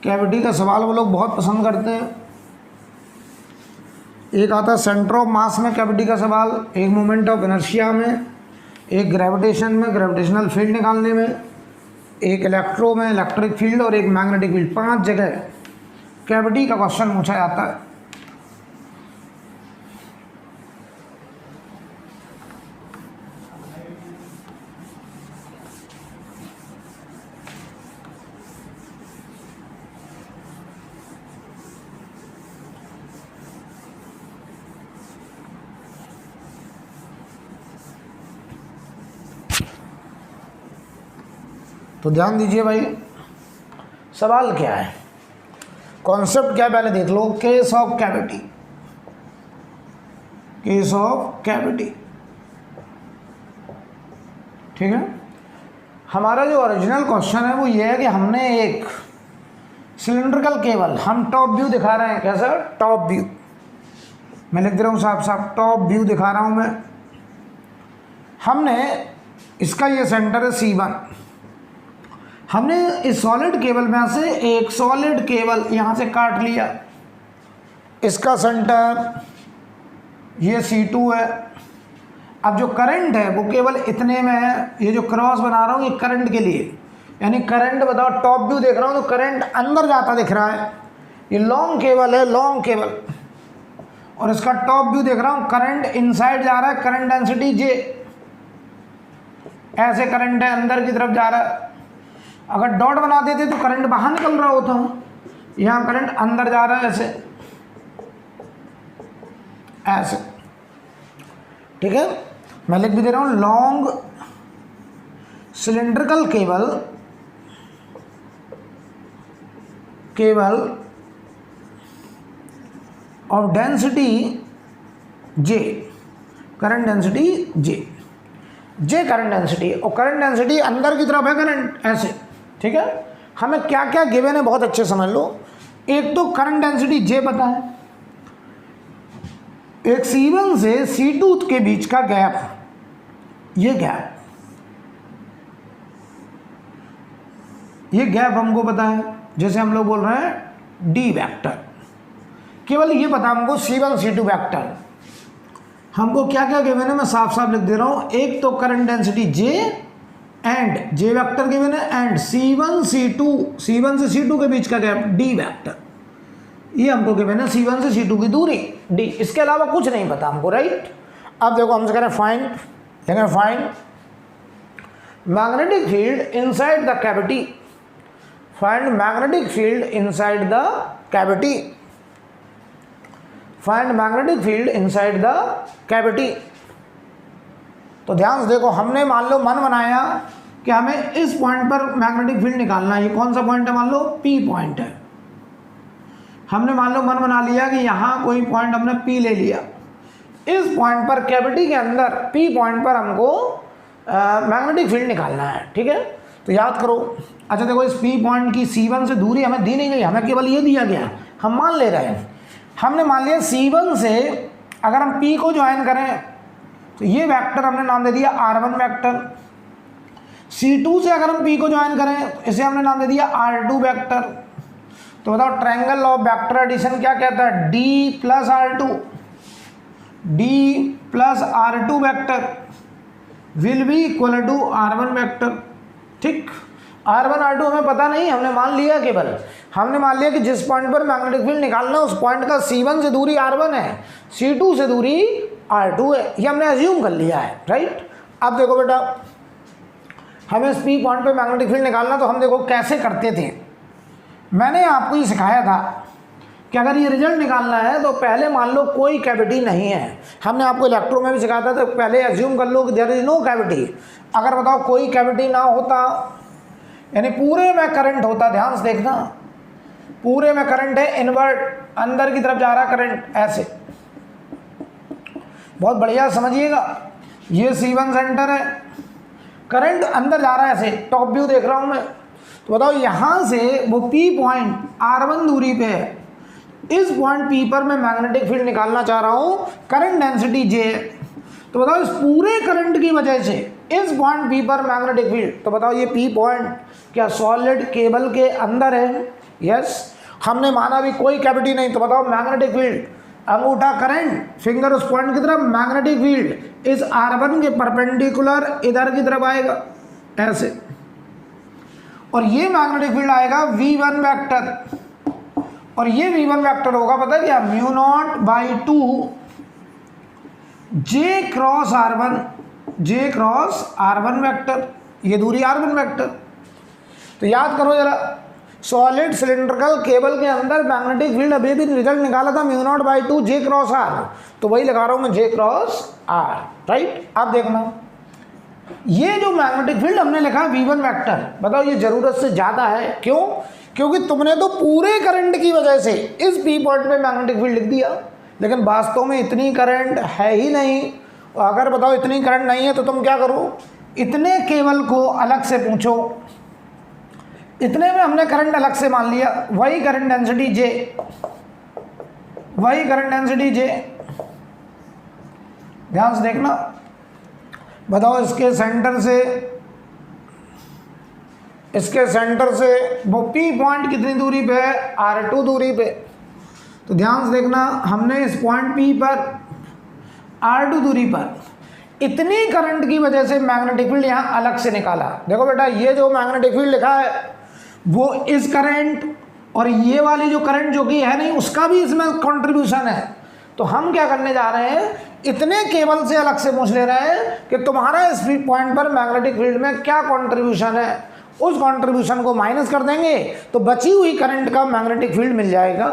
कैविटी का सवाल वो लोग बहुत पसंद करते हैं। एक आता है सेंटर ऑफ मास में कैविटी का सवाल, एक मोमेंट ऑफ इनर्शिया में, एक ग्रेविटेशन में ग्रेविटेशनल फील्ड निकालने में, एक इलेक्ट्रो में इलेक्ट्रिक फील्ड और एक मैग्नेटिक फील्ड। 5 जगह कैविटी का क्वेश्चन पूछा जाता है। तो ध्यान दीजिए भाई, सवाल क्या है, कॉन्सेप्ट क्या है पहले देख लो। Case of cavity, case of cavity, ठीक है। हमारा जो ओरिजिनल क्वेश्चन है वो ये है कि हमने एक सिलिंड्रिकल केबल, हम टॉप व्यू दिखा रहे हैं, कैसा टॉप व्यू, मैं लिख दे रहा हूँ साफ साफ, टॉप व्यू दिखा रहा हूँ मैं। हमने इसका ये सेंटर है C1, हमने इस सॉलिड केबल में से एक सॉलिड केबल यहाँ से काट लिया, इसका सेंटर ये C2 है। अब जो करंट है वो केवल इतने में है, ये जो क्रॉस बना रहा हूँ ये करंट के लिए, यानी करंट बताओ, टॉप व्यू देख रहा हूँ तो करंट अंदर जाता दिख रहा है, ये लॉन्ग केबल है, लॉन्ग केबल, और इसका टॉप व्यू देख रहा हूँ, करंट इनसाइड जा रहा है, करंट डेंसिटी J, ऐसे करंट है अंदर की तरफ जा रहा है। अगर डॉट बना देते तो करंट बाहर निकल रहा होता, यहाँ करंट अंदर जा रहा है ऐसे ऐसे, ठीक है। मैं लिख भी दे रहा हूँ, long cylindrical cable, cable of density J, current density J current density, और करंट डेंसिटी अंदर की तरफ है करंट ऐसे, ठीक है। हमें क्या क्या गिवन है बहुत अच्छे समझ लो। एक तो करंट डेंसिटी J पता है, एक C1 से C2 के बीच का गैप, ये गैप, ये गैप हमको पता है, जैसे हम लोग बोल रहे हैं D वेक्टर, केवल ये पता हमको C1 C2 वेक्टर। हमको क्या क्या गिवन है मैं साफ साफ लिख दे रहा हूँ। एक तो current density J and J vector given है, एंड C1 से C2 के बीच का गैप D वेक्टर, ये हमको गिवन है, C1 से C2 की दूरी D, इसके अलावा कुछ नहीं पता हमको, राइट। अब देखो हमसे कह रहे हैं फाइंड, लेकिन find magnetic field inside the cavity, find magnetic field inside the cavity, find magnetic field inside the cavity. तो ध्यान से देखो, हमने मान लो मन बनाया कि हमें इस पॉइंट पर मैग्नेटिक फील्ड निकालना है। ये कौन सा पॉइंट है, मान लो P पॉइंट है। हमने मान लो मन बना लिया कि यहाँ कोई पॉइंट हमने P ले लिया, इस पॉइंट पर कैविटी के अंदर P पॉइंट पर हमको मैग्नेटिक फील्ड निकालना है, ठीक है। तो याद करो, अच्छा देखो, इस P पॉइंट की C1 से दूरी हमें दी नहीं गई, हमें केवल ये दिया गया, हम मान ले रहे हैं। हमने मान लिया C1 से अगर हम P को ज्वाइन करें तो ये वेक्टर हमने नाम दे दिया R1 वेक्टर, C2 से अगर हम P को ज्वाइन करें इसे हमने नाम दे दिया R2 वेक्टर। तो बताओ ट्रायंगल ऑफ वेक्टर एडिशन क्या कहता है, D plus R2 vector will be equal to R1 vector, ठीक। R1 R2 हमें पता नहीं, हमने मान लिया, केवल हमने मान लिया कि जिस पॉइंट पर मैग्नेटिक फील्ड निकालना है उस पॉइंट का C1 से दूरी R1 है, C2 से दूरी R2 है, ये हमने अज्यूम कर लिया है, राइट। अब देखो बेटा, हमें इस P पॉइंट पर मैग्नेटिक फील्ड निकालना, तो हम देखो कैसे करते थे। मैंने आपको ये सिखाया था कि अगर ये रिजल्ट निकालना है तो पहले मान लो कोई कैविटी नहीं है। हमने आपको इलेक्ट्रो में भी सिखाया था, तो पहले एज्यूम कर लो कि देयर इज नो कैविटी। अगर बताओ कोई कैविटी ना होता, यानी पूरे में करंट होता, ध्यान से देखना, पूरे में करंट है, इनवर्ट अंदर की तरफ जा रहा करंट ऐसे, बहुत बढ़िया समझिएगा। ये C1 सेंटर है, करंट अंदर जा रहा है ऐसे, टॉप व्यू देख रहा हूं मैं। तो बताओ यहाँ से वो P पॉइंट R1 दूरी पे है, इस पॉइंट P पर मैं मैग्नेटिक फील्ड निकालना चाह रहा हूँ, करंट डेंसिटी J। तो बताओ इस पूरे करंट की वजह से इस पॉइंट P पर मैग्नेटिक फील्ड, तो बताओ ये P पॉइंट क्या सॉलिड केबल के अंदर है, यस। हमने माना भी कोई कैविटी नहीं, तो बताओ मैग्नेटिक फील्ड, अंगूठा करंट, फिंगर उस पॉइंट की तरफ, मैग्नेटिक फील्ड इस R1 के परपेंडिकुलर इधर की तरफ आएगा ऐसे, और ये मैग्नेटिक फील्ड आएगा V1 वेक्टर, और ये V1 वेक्टर होगा पता क्या, μ0/2 J क्रॉस R1 वेक्टर, ये दूरी R1 वेक्टर। तो याद करो जरा, सॉलिड सिलिंड्रिकल केबल के अंदर मैग्नेटिक फील्ड अभी भी रिजल्ट निकाला था μ0/2 J क्रॉस R, तो वही लगा रहा हूं मैं J क्रॉस R, राइट। अब देखना ये जो मैग्नेटिक फील्ड हमने लिखा है V1 वेक्टर, बताओ ये ज़रूरत से ज़्यादा है। क्यों? क्योंकि तुमने तो पूरे करंट की वजह से इस P पॉइंट पे मैग्नेटिक फील्ड लिख दिया, लेकिन वास्तव में इतनी करंट है ही नहीं। अगर बताओ इतनी करंट नहीं है तो तुम क्या करो, इतने केबल को अलग से पूछो। इतने में हमने करंट अलग से मान लिया, वही करंट डेंसिटी J, वही करंट डेंसिटी J। ध्यान से देखना, बताओ इसके सेंटर से वो P पॉइंट कितनी दूरी पे है, R2 दूरी पे। तो ध्यान से देखना, हमने इस पॉइंट P पर R2 दूरी पर इतनी करंट की वजह से मैग्नेटिक फील्ड यहाँ अलग से निकाला। देखो बेटा, ये जो मैग्नेटिक फील्ड लिखा है वो इस करंट और ये वाली जो करंट जो कि है नहीं, उसका भी इसमें कंट्रीब्यूशन है। तो हम क्या करने जा रहे हैं, इतने केबल से अलग से पूछ ले रहे हैं कि तुम्हारा इस पॉइंट पर मैग्नेटिक फील्ड में क्या कंट्रीब्यूशन है, उस कंट्रीब्यूशन को माइनस कर देंगे तो बची हुई करंट का मैग्नेटिक फील्ड मिल जाएगा।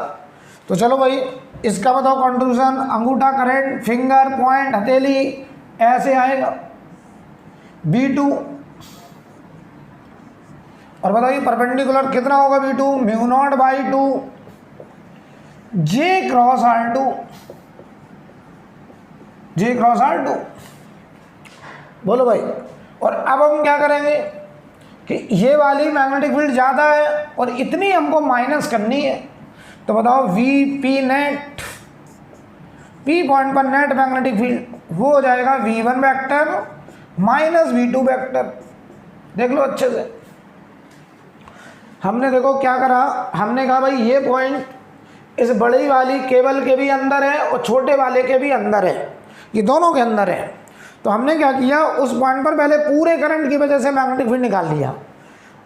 तो चलो भाई, इसका बताओ कंट्रीब्यूशन, अंगूठा करंट, फिंगर पॉइंट, हथेली, ऐसे आएगा V2। और बताइए परपेंडिकुलर कितना होगा V2, μ0/2 J क्रॉस R2। बोलो भाई। और अब हम क्या करेंगे कि ये वाली मैग्नेटिक फील्ड ज़्यादा है और इतनी हमको माइनस करनी है। तो बताओ VP नेट, P पॉइंट पर नेट मैग्नेटिक फील्ड वो हो जाएगा V1 vector minus V2 vector. देख लो अच्छे से, हमने देखो क्या करा, हमने कहा भाई ये पॉइंट इस बड़ी वाली केबल के भी अंदर है और छोटे वाले के भी अंदर है, ये दोनों के अंदर है। तो हमने क्या किया, उस पॉइंट पर पहले पूरे करंट की वजह से मैग्नेटिक फील्ड निकाल लिया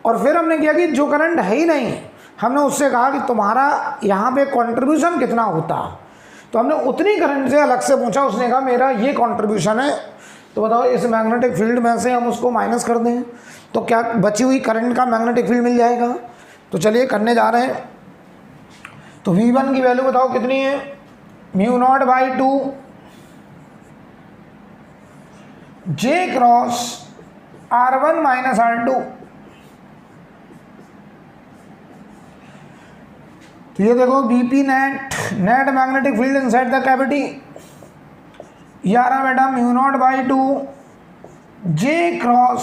और फिर हमने किया कि जो करंट है ही नहीं, हमने उससे कहा कि तुम्हारा यहाँ पे कंट्रीब्यूशन कितना होता। तो हमने उतनी करंट से अलग से पूछा, उसने कहा मेरा ये कंट्रीब्यूशन है। तो बताओ इस मैग्नेटिक फील्ड में से हम उसको माइनस कर दें तो क्या बची हुई करंट का मैग्नेटिक फील्ड मिल जाएगा। तो चलिए करने जा रहे हैं। तो V1 की वैल्यू बताओ कितनी है, μ0/2 J cross R1 minus R2। तो ये देखो BP net magnetic field inside the cavity, ये आ रहा बेटा μ0/2 J cross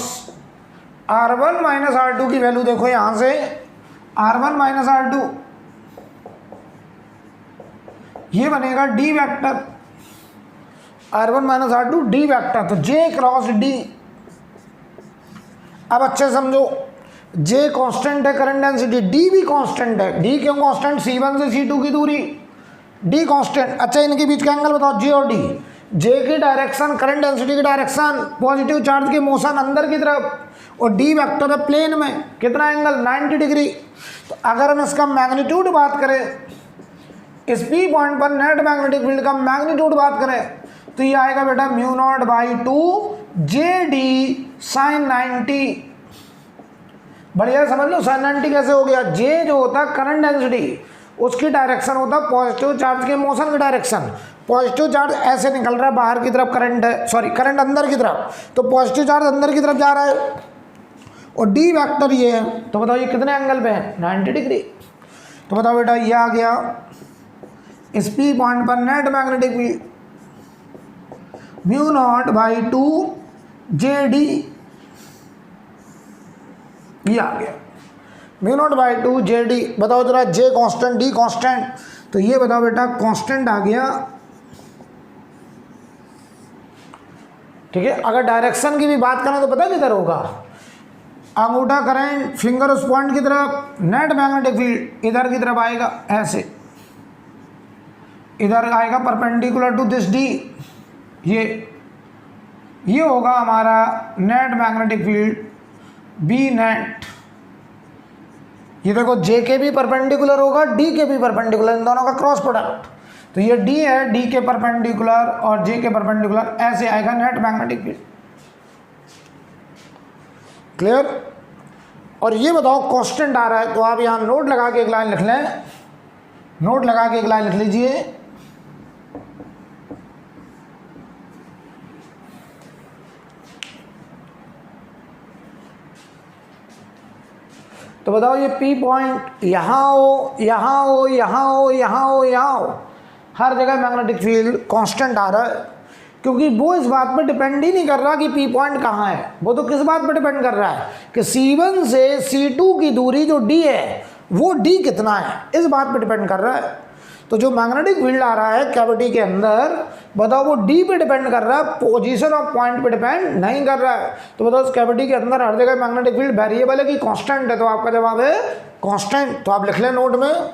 R1 minus R2 की वैल्यू देखो यहां से, R1 माइनस R2 ये बनेगा D vector, R1 minus R2 D vector. तो J क्रॉस D। अब अच्छे समझो, J कांस्टेंट है करंट डेंसिटी, D भी कांस्टेंट है। D क्यों कांस्टेंट, C1 से C2 की दूरी, D कांस्टेंट। अच्छा इनके बीच का एंगल बताओ J और D। J की डायरेक्शन, करंट डेंसिटी की डायरेक्शन, पॉजिटिव चार्ज की मोशन अंदर की तरफ, और D वेक्टर है प्लेन में, कितना एंगल 90 डिग्री। तो अगर हम इसका मैग्नीट्यूड बात करें, इस P पॉइंट पर नेट मैग्नेटिक फील्ड का मैग्नीट्यूड बात करें तो ये आएगा बेटा μ0/2 JD sin 90। बढ़िया समझ लो sin 90 कैसे हो गया, J जो होता है करंट डेंसिटी, उसकी डायरेक्शन होता है पॉजिटिव चार्ज के मोशन की डायरेक्शन। पॉजिटिव चार्ज ऐसे निकल रहा है बाहर की तरफ, करंट है, सॉरी करंट अंदर की तरफ, तो पॉजिटिव चार्ज अंदर की तरफ जा रहा है और D वेक्टर ये है। तो बताओ ये कितने एंगल पे है, 90 डिग्री। तो बताओ बेटा ये आ गया इस P पॉइंट पर नेट मैग्नेटिक फील्ड μ0/2 JD, ये आ गया μ0/2 JD। बताओ जरा J कांस्टेंट D कांस्टेंट, तो ये बताओ बेटा कांस्टेंट आ गया, ठीक है। अगर डायरेक्शन की भी बात करें तो पता किधर होगा, अंगूठा करंट, फिंगर उस पॉइंट की तरफ, नेट मैग्नेटिक फील्ड इधर की तरफ आएगा, ऐसे इधर आएगा परपेंडिकुलर टू दिस D। ये होगा हमारा net magnetic field B net. ये देखो J के भी परपेंडिकुलर होगा, D के भी परपेंडिकुलर, इन दोनों का क्रॉस प्रोडक्ट। तो ये D है, D के परपेंडिकुलर और J के परपेंडिकुलर, ऐसे आएगा नेट मैग्नेटिक फील्ड। क्लियर। और ये बताओ कांस्टेंट आ रहा है, तो आप यहाँ नोट लगा के एक लाइन लिख लें, नोट लगा के एक लाइन लिख लीजिए, तो बताओ ये P पॉइंट यहाँ हो, यहाँ हो, यहाँ हो, यहाँ हो, यहाँ हो, हर जगह मैग्नेटिक फील्ड कांस्टेंट आ रहा है, क्योंकि वो इस बात पर डिपेंड ही नहीं कर रहा कि P पॉइंट कहाँ है। वो तो किस बात पर डिपेंड कर रहा है कि C1 से C2 की दूरी जो D है वो D कितना है, इस बात पर डिपेंड कर रहा है। तो जो मैग्नेटिक फील्ड आ रहा है कैविटी के अंदर, बताओ वो D पे डिपेंड कर रहा है, पोजीशन ऑफ पॉइंट पे डिपेंड नहीं कर रहा है। तो बताओ उस कैविटी के अंदर हर जगह मैग्नेटिक फील्ड वेरिएबल है कि कांस्टेंट है? तो आपका जवाब है कांस्टेंट। तो आप लिख लें नोट में,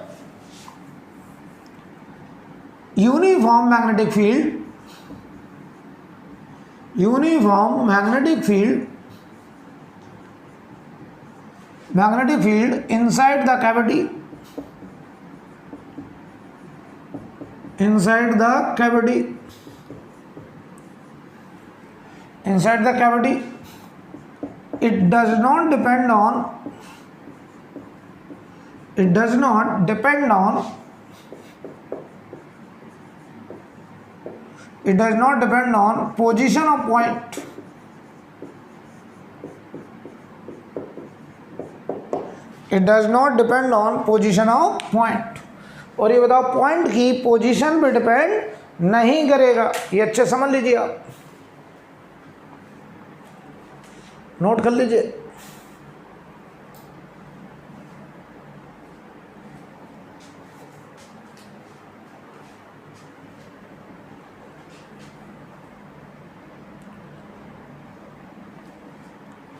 uniform magnetic field, uniform magnetic field, magnetic field inside the cavity, inside the cavity, inside the cavity, it does not depend on, it does not depend on, it does not depend on position of point, it does not depend on position of point। और ये बताओ point की position पे depend नहीं करेगा, ये अच्छे समझ लीजिए, आप नोट कर लीजिए।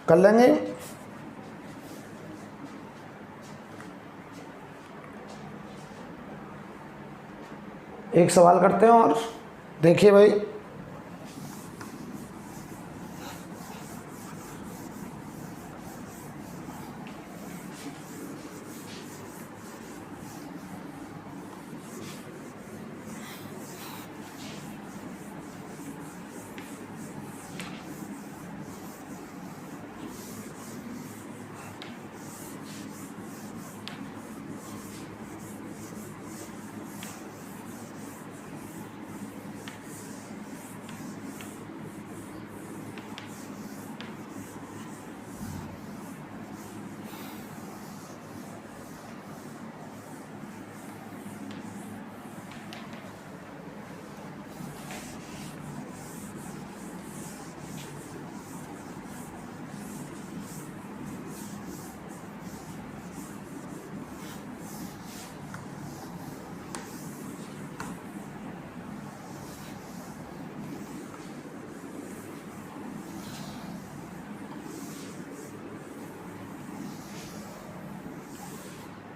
कर लेंगे। एक सवाल करते हैं और देखिए भाई,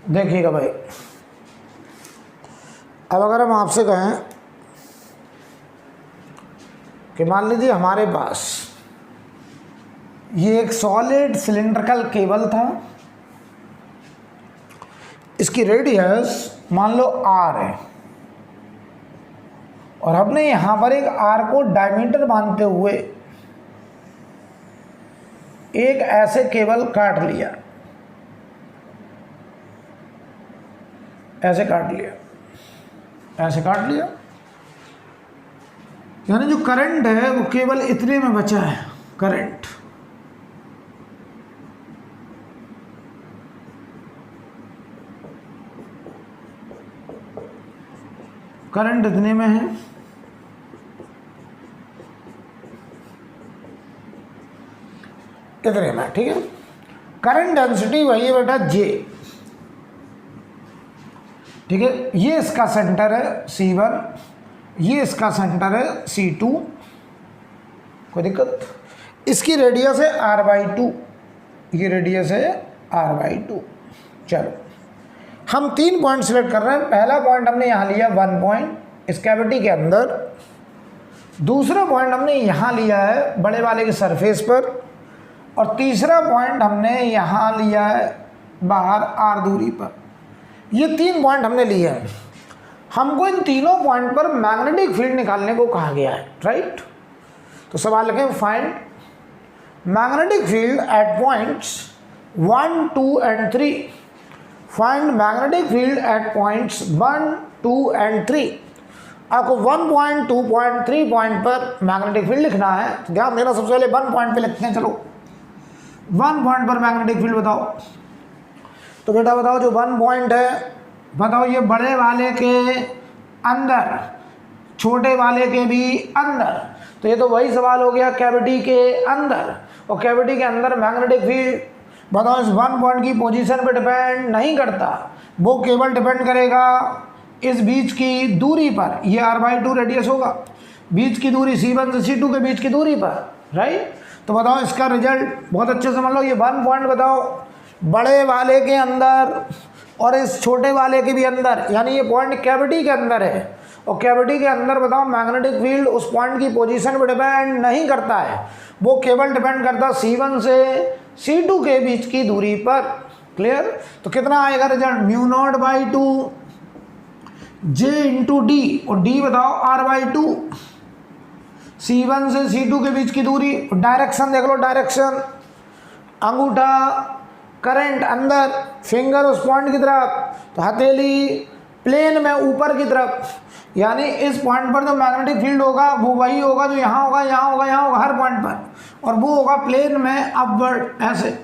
देखिएगा भाई, अब अगर हम आपसे कहें कि मान लीजिए हमारे पास ये एक सॉलिड सिलिंड्रिकल केबल था, इसकी रेडियस मान लो r है, और हमने यहां पर एक r को डायमीटर मानते हुए एक ऐसे केबल काट लिया, ऐसे काट लिया, ऐसे काट लिया, यानी जो करंट है वो केवल इतने में बचा है। करंट करंट इतने में है, इतने में, ठीक है। करंट डेंसिटी वही है बेटा J, ठीक है। ये इसका सेंटर है C1, ये इसका सेंटर है C2, कोई दिक्कत। इसकी रेडियस है r/2, ये रेडियस है r/2। चलो हम 3 पॉइंट सिलेक्ट कर रहे हैं। पहला पॉइंट हमने यहाँ लिया 1 पॉइंट इस कैविटी के अंदर, दूसरा पॉइंट हमने यहाँ लिया है बड़े वाले के सरफेस पर, और तीसरा पॉइंट हमने यहाँ लिया है बाहर r दूरी पर। ये 3 पॉइंट हमने लिए हैं। हमको इन तीनों पॉइंट पर मैग्नेटिक फील्ड निकालने को कहा गया है, राइट। तो सवाल लिखें, find magnetic field at points 1, 2 and 3। Find magnetic field at points 1, 2 and 3। आपको 1 पॉइंट, 2 पॉइंट, 3 पॉइंट पर मैग्नेटिक फील्ड लिखना है। तो ध्यान देना, सबसे पहले 1 पॉइंट पे लिखते हैं। चलो 1 पॉइंट पर मैग्नेटिक फील्ड बताओ। तो बेटा बताओ जो 1 पॉइंट है, बताओ ये बड़े वाले के अंदर, छोटे वाले के भी अंदर, तो ये तो वही सवाल हो गया कैविटी के अंदर। और कैविटी के अंदर मैग्नेटिक फील्ड बताओ इस 1 पॉइंट की पोजीशन पे डिपेंड नहीं करता, वो केवल डिपेंड करेगा इस बीच की दूरी पर। ये r/2 रेडियस होगा, बीच की दूरी C1 से C2 के बीच की दूरी पर, राइट। तो बताओ इसका रिजल्ट बहुत अच्छे से समझ लो। ये 1 पॉइंट बताओ बड़े वाले के अंदर और इस छोटे वाले के भी अंदर, यानी ये पॉइंट कैविटी के अंदर है। और कैविटी के अंदर बताओ मैग्नेटिक फील्ड उस पॉइंट की पोजीशन पर डिपेंड नहीं करता है, वो केवल डिपेंड करता C1 से C2 के बीच की दूरी पर। क्लियर। तो कितना आएगा रिजल्ट, μ0/2 J इंटू डी, और डी बताओ r/2, C1 से C2 के बीच की दूरी। डायरेक्शन देख लो, डायरेक्शन अंगूठा करंट अंदर, फिंगर उस पॉइंट की तरफ, तो हथेली प्लेन में ऊपर की तरफ, यानी इस पॉइंट पर जो मैग्नेटिक फील्ड होगा वो वही होगा जो यहाँ होगा, यहाँ होगा, यहाँ होगा, हर पॉइंट पर, और वो होगा प्लेन में अपवर्ड, ऐसे।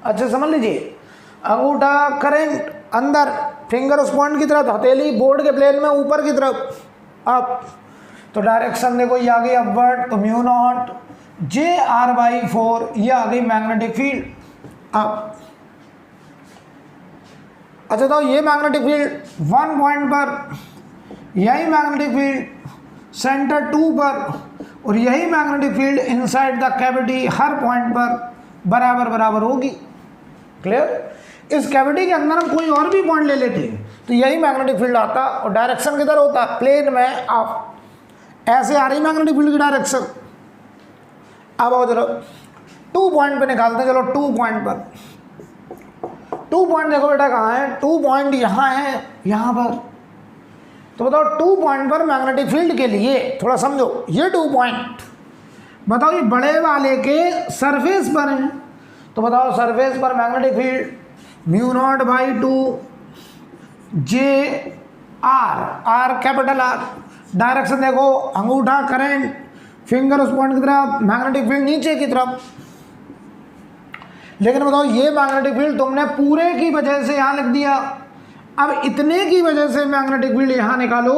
अच्छा समझ लीजिए, अंगूठा करंट अंदर, फिंगर उस पॉइंट की तरफ, हथेली बोर्ड के प्लेन में ऊपर की तरफ, अप। तो डायरेक्शन देखो ये आ गई अपवर्ड, तो μ0 J/4 ये आ गई मैग्नेटिक फील्ड अप। अच्छा तो ये मैग्नेटिक फील्ड 1 पॉइंट पर, यही मैग्नेटिक फील्ड सेंटर 2 पर, और यही magnetic field inside the cavity her point पर बराबर बराबर होगी। क्लियर। इस कैविटी के अंदर हम कोई और भी पॉइंट ले लेते तो यही मैग्नेटिक फील्ड आता, और डायरेक्शन किधर होता, प्लेन में अप। ऐसे आ रही मैग्नेटिक फील्ड की डायरेक्शन। अब आओ जरा 2 पॉइंट पे निकालते हैं, चलो 2 पॉइंट पर। 2 पॉइंट देखो बेटा कहाँ है, 2 पॉइंट यहाँ है, यहाँ पर। तो बताओ 2 पॉइंट पर मैग्नेटिक फील्ड के लिए थोड़ा समझो, ये 2 पॉइंट बताओ ये बड़े वाले के सरफेस पर हैं, तो बताओ सरफेस पर magnetic field μ0/2 J/r, r capital R। Direction देखो अंगूठा करंट, फिंगर उस पॉइंट की तरफ, मैग्नेटिक फील्ड नीचे की तरफ। लेकिन बताओ ये मैग्नेटिक फील्ड तुमने पूरे की वजह से यहाँ लिख दिया, अब इतने की वजह से मैग्नेटिक फील्ड यहाँ निकालो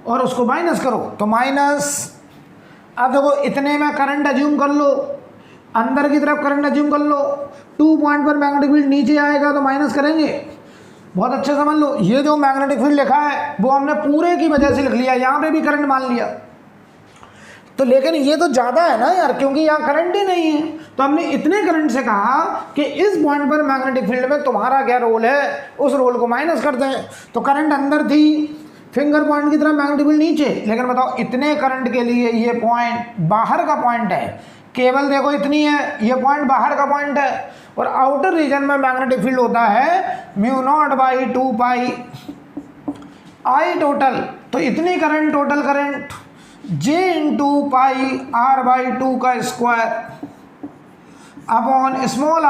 और उसको माइनस करो, तो माइनस। अब देखो इतने में करंट अज्यूम कर लो, अंदर की तरफ करंट अज्यूम कर लो, 2 पॉइंट पर मैग्नेटिक फील्ड नीचे आएगा तो माइनस करेंगे। बहुत अच्छे समझ लो, ये जो मैग्नेटिक फील्ड लिखा है वो हमने पूरे की वजह से लिख लिया, यहाँ पे भी करंट मान लिया। तो लेकिन ये तो ज़्यादा है ना यार, क्योंकि यहाँ करंट ही नहीं है, तो हमने इतने करंट से कहा कि इस पॉइंट पर मैग्नेटिक फील्ड में तुम्हारा क्या रोल है, उस रोल को माइनस करते हैं। तो करंट अंदर थी, फिंगर पॉइंट की तरफ, मैग्नेटिक फील्ड नीचे। लेकिन बताओ इतने करंट के लिए ये पॉइंट बाहर का पॉइंट है, केवल देखो इतनी है, ये पॉइंट बाहर का पॉइंट है, और आउटर रीजन में मैग्नेटिक फील्ड होता है μ0/2 पाई I टोटल। तो इतनी current, total current J into पाई r/2 का square upon small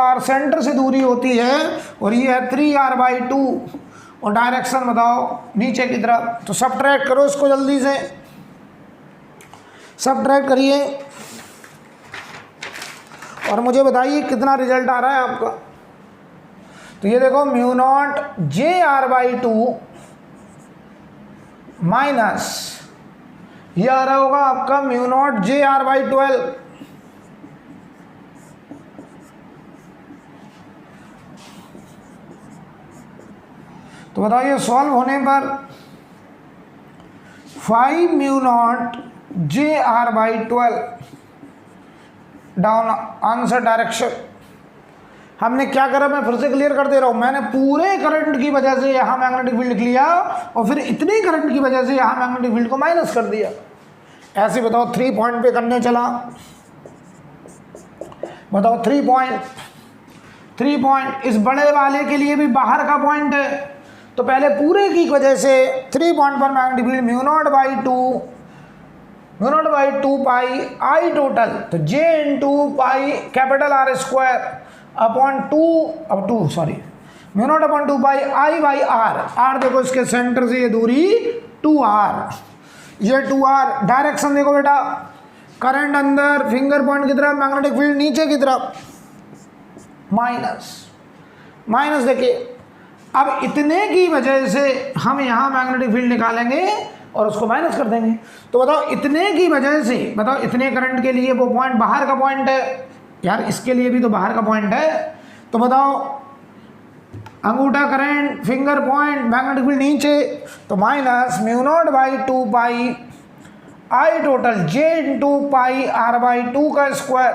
r centre से दूरी होती है, और ये है 3r/2, और डायरेक्शन बताओ नीचे की तरफ। तो सब्ट्रैक्ट करो इसको, जल्दी से सब्ट्रैक्ट करिए और मुझे बताइए कितना रिजल्ट आ रहा है आपका। तो ये देखो μ0 J/2 माइनस ये आ रहा होगा आपका μ0 J/12। तो बताइए सॉल्व होने पर 5 μ0 J/12 डाउन आंसर डायरेक्शन। हमने क्या करा, मैं फिर से क्लियर कर दे रहा हूँ, मैंने पूरे करंट की वजह से यहाँ मैग्नेटिक फील्ड लिख लिया, और फिर इतने करंट की वजह से यहाँ मैग्नेटिक फील्ड को माइनस कर दिया। ऐसे बताओ 3 पॉइंट पे करने चला, बताओ 3 पॉइंट इस बड़े वाले के लिए भी बाहर का पॉइंट है, तो पहले पूरे की वजह से 3 पॉइंट पर magnetic field μ0/2 pi I total, तो J into pi capital R square upon 2 pi I/R। R देखो इसके सेंटर से ये दूरी 2R, ये 2R। डायरेक्शन देखो बेटा, करंट अंदर, फिंगर पॉइंट की तरफ, मैग्नेटिक फील्ड नीचे की तरफ, माइनस माइनस देखिए, अब इतने की वजह से हम यहाँ मैग्नेटिक फील्ड निकालेंगे और उसको माइनस कर देंगे। तो बताओ इतने की वजह से, बताओ इतने करंट के लिए वो पॉइंट बाहर का पॉइंट है यार, इसके लिए भी तो बाहर का पॉइंट है। तो बताओ अंगूठा current, finger point, magnetic field नीचे, तो minus mu not by 2 pi I total J into pi r/2 का स्क्वायर,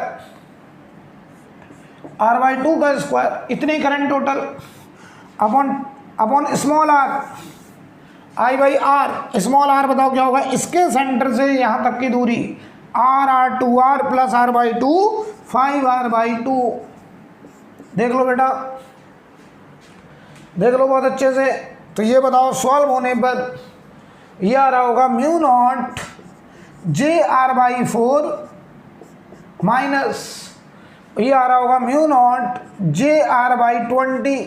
r/2 का स्क्वायर, इतने current total upon small r, I/r, small r बताओ क्या होगा, इसके सेंटर से यहाँ तक की दूरी r/2r प्लस r/2 5r/2। देख लो बेटा, देख लो बहुत अच्छे से। तो ये बताओ सॉल्व होने पर ये आ रहा होगा म्यू नॉट JR/4 माइनस ये आ रहा होगा म्यू नॉट JR/20।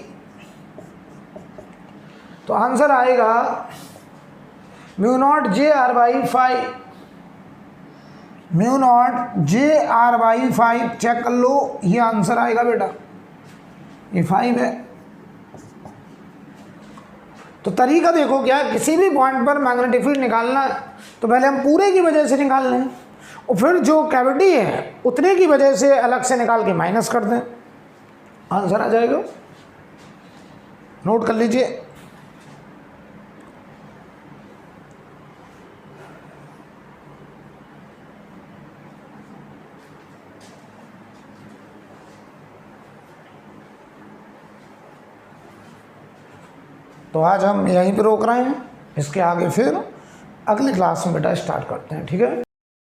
तो आंसर आएगा mu naught JR/5, mu naught JR/5। Check कर लो, ये आंसर आएगा बेटा, ये 5 है। तो तरीका देखो क्या, किसी भी पॉइंट पर मैग्नेटिक फील्ड निकालना है तो पहले हम पूरे की वजह से निकाल लें और फिर जो कैविटी है उतने की वजह से अलग से निकाल के माइनस कर दें, आंसर आ जाएगा। नोट कर लीजिए। तो आज हम यहीं पे रोक रहे हैं, इसके आगे फिर अगली क्लास में बेटा स्टार्ट करते हैं, ठीक है।